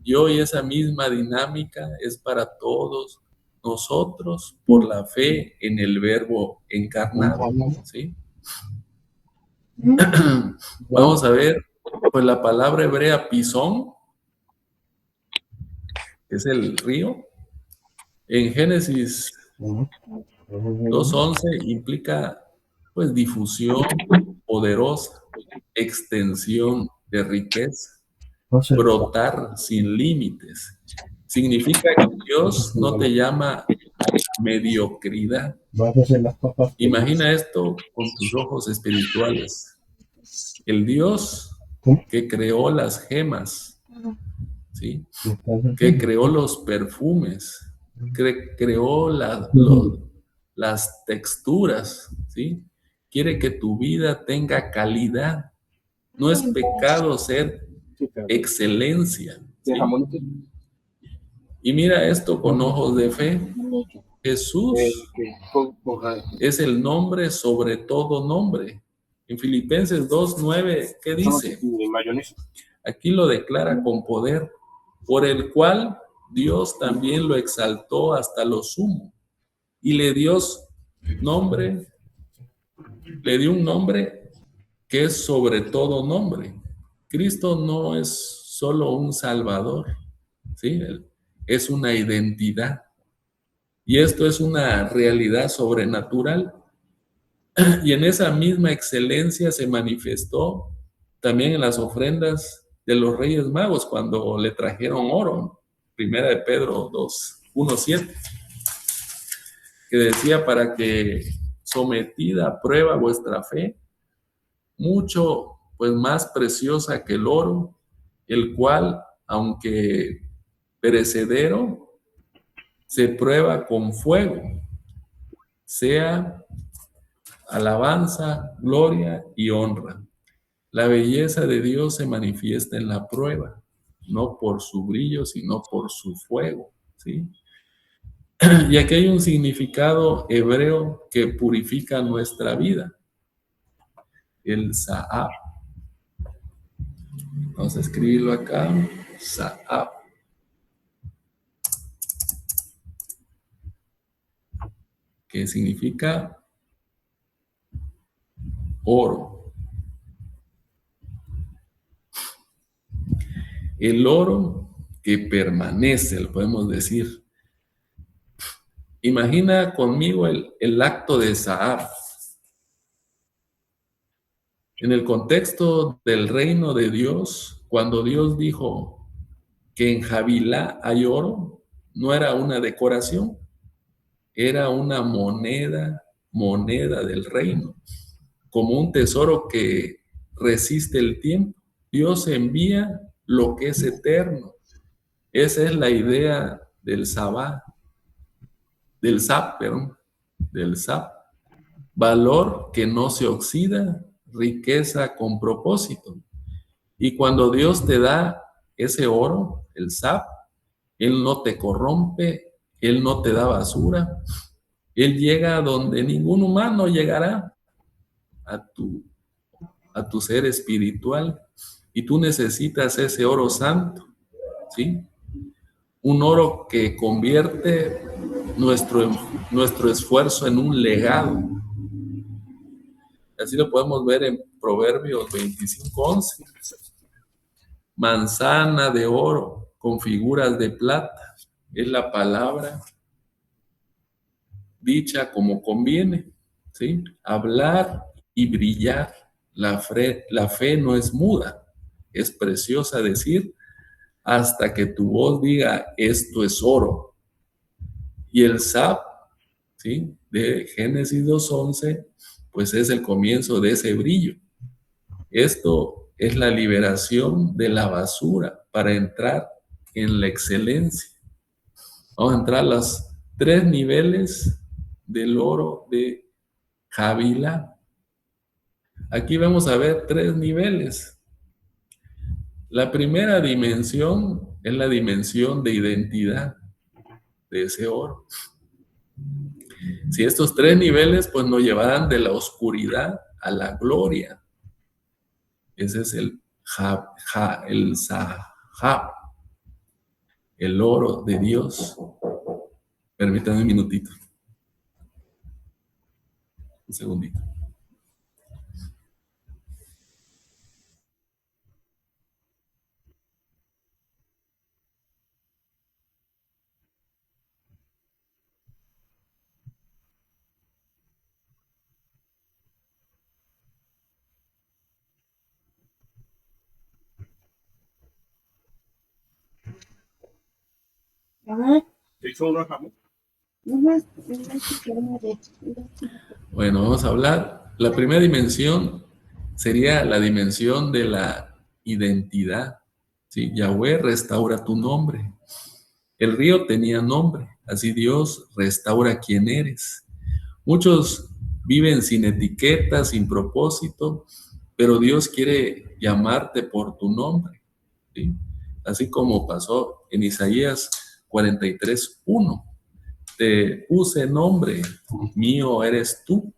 Y hoy esa misma dinámica es para todos nosotros por la fe en el Verbo encarnado, ¿sí? Vamos a ver, pues la palabra hebrea pisón, que es el río, en Génesis 2:11 implica pues difusión poderosa, extensión de riqueza, brotar sin límites. Significa que Dios no te llama mediocridad. Imagina esto con tus ojos espirituales. El Dios que creó las gemas, ¿sí? Que creó los perfumes, que creó las texturas, ¿sí? Quiere que tu vida tenga calidad. No es pecado ser excelencia, ¿sí? Y mira esto con ojos de fe. Jesús es el nombre sobre todo nombre. En Filipenses 2:9, ¿qué dice? Aquí lo declara con poder, por el cual Dios también lo exaltó hasta lo sumo y le dio un nombre que es sobre todo nombre. Cristo no es solo un salvador, ¿sí? Es una identidad. Y esto es una realidad sobrenatural. Y en esa misma excelencia se manifestó también en las ofrendas de los Reyes Magos cuando le trajeron oro. Primera de Pedro 2:1-7, que decía: para que sometida a prueba vuestra fe, mucho pues más preciosa que el oro, el cual, aunque perecedero, se prueba con fuego, sea alabanza, gloria y honra. La belleza de Dios se manifiesta en la prueba, no por su brillo, sino por su fuego, ¿sí? Y aquí hay un significado hebreo que purifica nuestra vida, el Sa'ab. Vamos a escribirlo acá, Sa'ab, que significa oro. El oro que permanece, lo podemos decir. Imagina conmigo el acto de Sa'ab. En el contexto del reino de Dios, cuando Dios dijo que en Javilá hay oro, no era una decoración, era una moneda del reino, como un tesoro que resiste el tiempo. Dios envía lo que es eterno. Esa es la idea del Sabá, del Sab, perdón, del Sab. Valor que no se oxida, riqueza con propósito. Y cuando Dios te da ese oro, el Sab, Él no te corrompe, Él no te da basura, Él llega a donde ningún humano llegará, a tu ser espiritual, y tú necesitas ese oro santo, ¿sí? Un oro que convierte nuestro esfuerzo en un legado. Así lo podemos ver en Proverbios 25:11. Manzana de oro con figuras de plata es la palabra dicha como conviene, ¿sí? Hablar y brillar. La fe no es muda, es preciosa decir hasta que tu voz diga esto es oro. Y el Sab, ¿sí? De Génesis 2:11, pues es el comienzo de ese brillo. Esto es la liberación de la basura para entrar en la excelencia. Vamos a entrar a los 3 niveles del oro de Havilá. Aquí vamos a ver 3 niveles. La primera dimensión es la dimensión de identidad de ese oro. Si estos 3 niveles pues nos llevarán de la oscuridad a la gloria. Ese es el Sahab, el oro de Dios. Permítanme un minutito. Un segundito. Bueno, vamos a hablar. La primera dimensión sería la dimensión de la identidad. ¿Sí? Yahweh restaura tu nombre. El río tenía nombre, así Dios restaura quién eres. Muchos viven sin etiqueta, sin propósito, pero Dios quiere llamarte por tu nombre. ¿Sí? Así como pasó en Isaías 43:1. Te puse nombre, mío eres tú.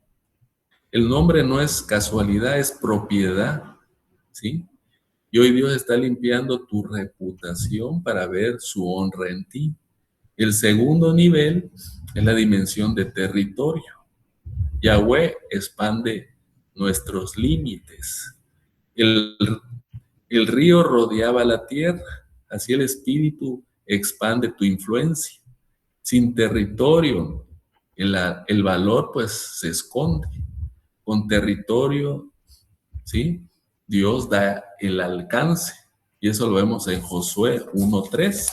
El nombre no es casualidad, es propiedad, ¿sí? Y hoy Dios está limpiando tu reputación para ver su honra en ti. El segundo nivel es la dimensión de territorio. Yahweh expande nuestros límites. El río rodeaba la tierra, así el Espíritu expande tu influencia. Sin territorio, el valor pues se esconde. Con territorio, ¿sí? Dios da el alcance. Y eso lo vemos en Josué 1:3.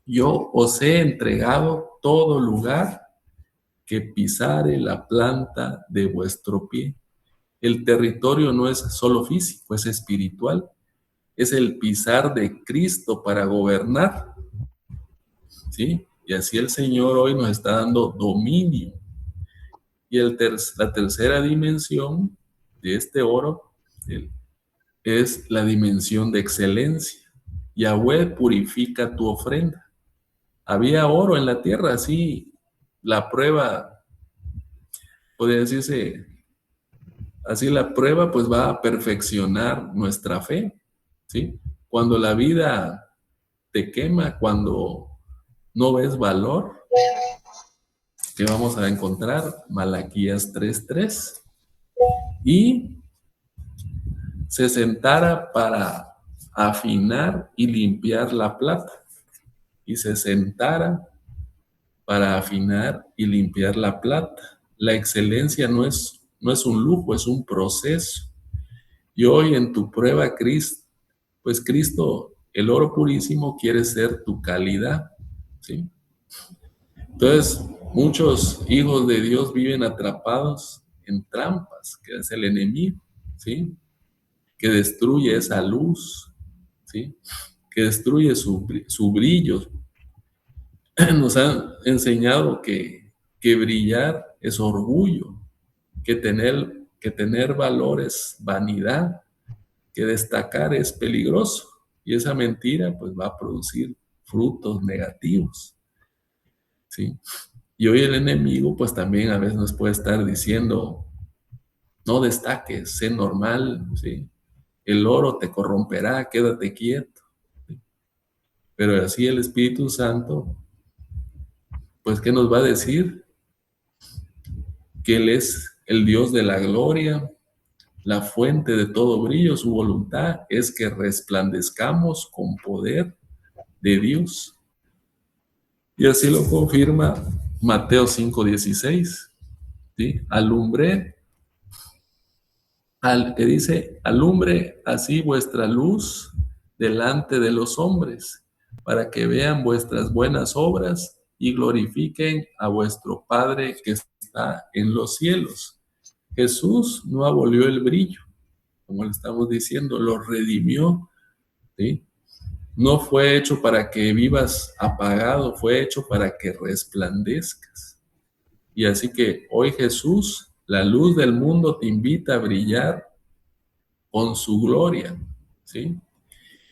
Yo os he entregado todo lugar que pisare la planta de vuestro pie. El territorio no es solo físico, es espiritual. Es el pisar de Cristo para gobernar, ¿sí? Y así el Señor hoy nos está dando dominio. Y la tercera dimensión de este oro es la dimensión de excelencia. Yahweh purifica tu ofrenda. Había oro en la tierra, así la prueba, podría decirse, así la prueba pues va a perfeccionar nuestra fe, ¿sí? Cuando la vida te quema, cuando no ves valor, ¿qué vamos a encontrar? Malaquías 3:3. Y se sentara para afinar y limpiar la plata. Y se sentara para afinar y limpiar la plata. La excelencia no es un lujo, es un proceso. Y hoy en tu prueba, pues Cristo, el oro purísimo, quiere ser tu calidad, ¿sí? Entonces, muchos hijos de Dios viven atrapados en trampas, que es el enemigo, ¿sí? Que destruye esa luz, ¿sí? Que destruye su brillo. Nos han enseñado que brillar es orgullo, que tener valor es vanidad, que destacar es peligroso. Y esa mentira pues va a producir frutos negativos, ¿sí? Y hoy el enemigo pues también a veces nos puede estar diciendo, no destaques, sé normal, ¿sí? El oro te corromperá, quédate quieto. Pero así el Espíritu Santo, pues, ¿qué nos va a decir? Que Él es el Dios de la gloria, la fuente de todo brillo. Su voluntad es que resplandezcamos con poder de Dios. Y así lo confirma Mateo 5:16, ¿sí? Alumbré, que dice, alumbre así vuestra luz delante de los hombres, para que vean vuestras buenas obras y glorifiquen a vuestro Padre que está en los cielos. Jesús no abolió el brillo, como le estamos diciendo, lo redimió, ¿sí? No fue hecho para que vivas apagado, fue hecho para que resplandezcas. Y así que hoy Jesús, la luz del mundo, te invita a brillar con su gloria, ¿sí?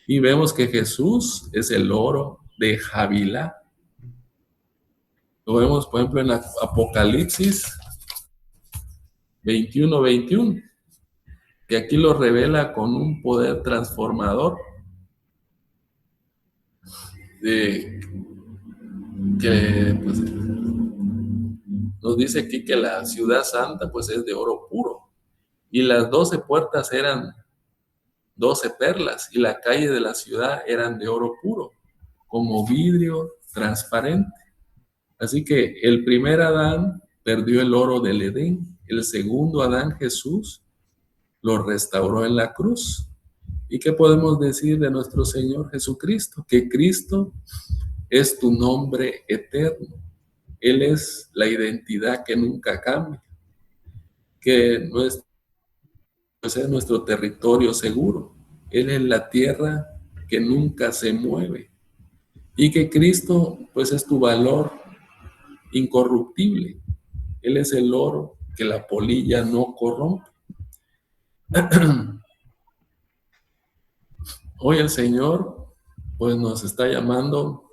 Y vemos que Jesús es el oro de Havilá. Lo vemos, por ejemplo, en Apocalipsis 21:21, que aquí lo revela con un poder transformador, de que pues, nos dice aquí que la ciudad santa pues es de oro puro, y las 12 puertas eran 12 perlas, y la calle de la ciudad eran de oro puro, como vidrio transparente. Así que el primer Adán perdió el oro del Edén, el segundo Adán, Jesús, lo restauró en la cruz. ¿Y qué podemos decir de nuestro Señor Jesucristo? Que Cristo es tu nombre eterno. Él es la identidad que nunca cambia, que pues es nuestro territorio seguro. Él es la tierra que nunca se mueve. Y que Cristo, pues es tu valor incorruptible. Él es el oro que la polilla no corrompe. Hoy el Señor, pues nos está llamando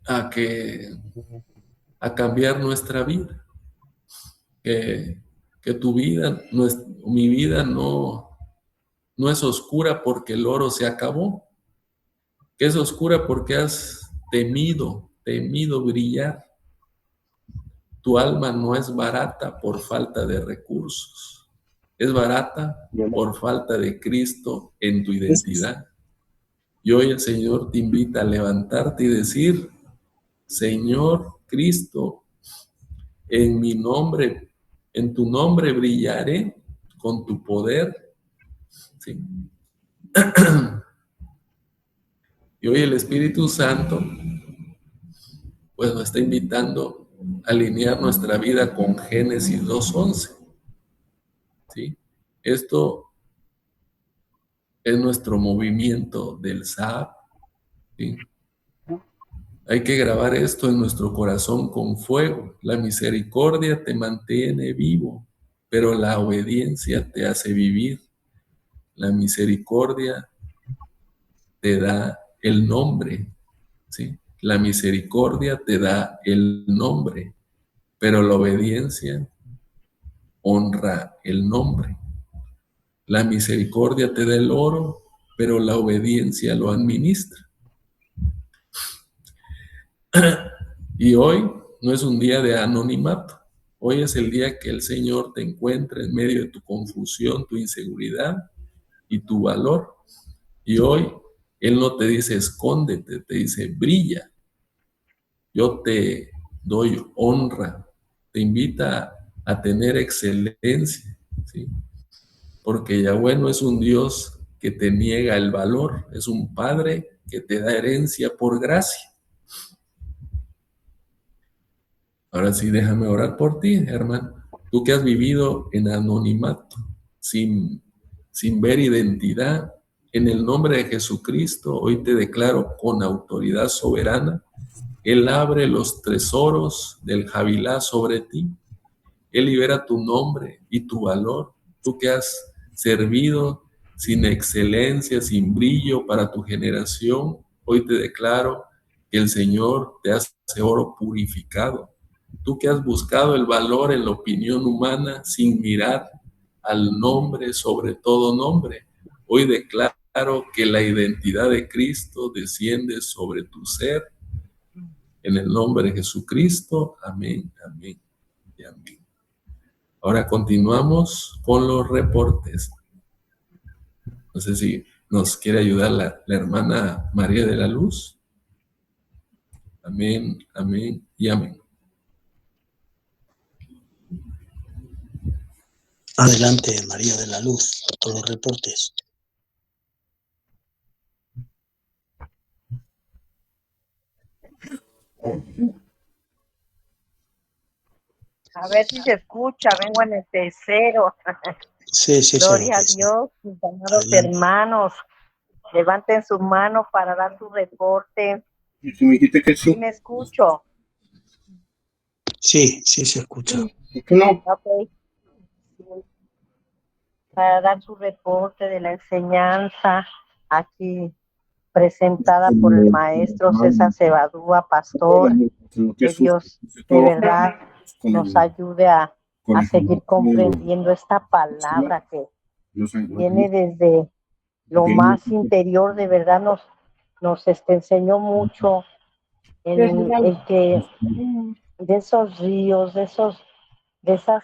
a cambiar nuestra vida. Que tu vida, mi vida no es oscura porque el oro se acabó, que es oscura porque has temido brillar. Tu alma no es barata por falta de recursos, es barata por falta de Cristo en tu identidad. Y hoy el Señor te invita a levantarte y decir: Señor Cristo, en mi nombre, en tu nombre brillaré con tu poder. ¿Sí? Y hoy el Espíritu Santo pues nos está invitando a alinear nuestra vida con Génesis 2:11. ¿Sí? Esto es nuestro movimiento del Sab. ¿Sí? Hay que grabar esto en nuestro corazón con fuego. La misericordia te mantiene vivo, pero la obediencia te hace vivir. La misericordia te da el nombre, ¿sí? La misericordia te da el nombre, pero la obediencia honra el nombre. La misericordia te da el oro, pero la obediencia lo administra. Y hoy no es un día de anonimato. Hoy es el día que el Señor te encuentra en medio de tu confusión, tu inseguridad y tu valor. Y hoy Él no te dice escóndete, te dice brilla. Yo te doy honra, te invita a tener excelencia, ¿sí? Porque Yahweh no es un Dios que te niega el valor, es un Padre que te da herencia por gracia. Ahora sí, déjame orar por ti, hermano. Tú que has vivido en anonimato, sin ver identidad, en el nombre de Jesucristo, hoy te declaro con autoridad soberana. Él abre los tesoros del Javilá sobre ti. Él libera tu nombre y tu valor. Tú que has servido sin excelencia, sin brillo para tu generación, hoy te declaro que el Señor te hace oro purificado. Tú que has buscado el valor en la opinión humana sin mirar al nombre sobre todo nombre, hoy declaro que la identidad de Cristo desciende sobre tu ser. En el nombre de Jesucristo, amén, amén y amén. Ahora continuamos con los reportes. No sé si nos quiere ayudar la hermana María de la Luz. Amén, amén y amén. Adelante, María de la Luz, con los reportes. A ver si se escucha, vengo en el tercero. Sí, sí, Gloria a sí. Dios, mis amados Adelante. hermanos. Levanten su mano para dar su reporte. Y si me dijiste que ¿Sí sí, me escucho? Sí, sí se escucha. ¿por qué no? Ok. Sí. Para dar su reporte de la enseñanza aquí presentada por el maestro César Cebadúa, pastor. Que Dios de verdad nos ayude a seguir comprendiendo esta palabra que viene desde lo más interior. De verdad nos enseñó mucho en que de esos ríos, de esas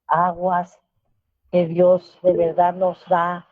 aguas que Dios de verdad nos da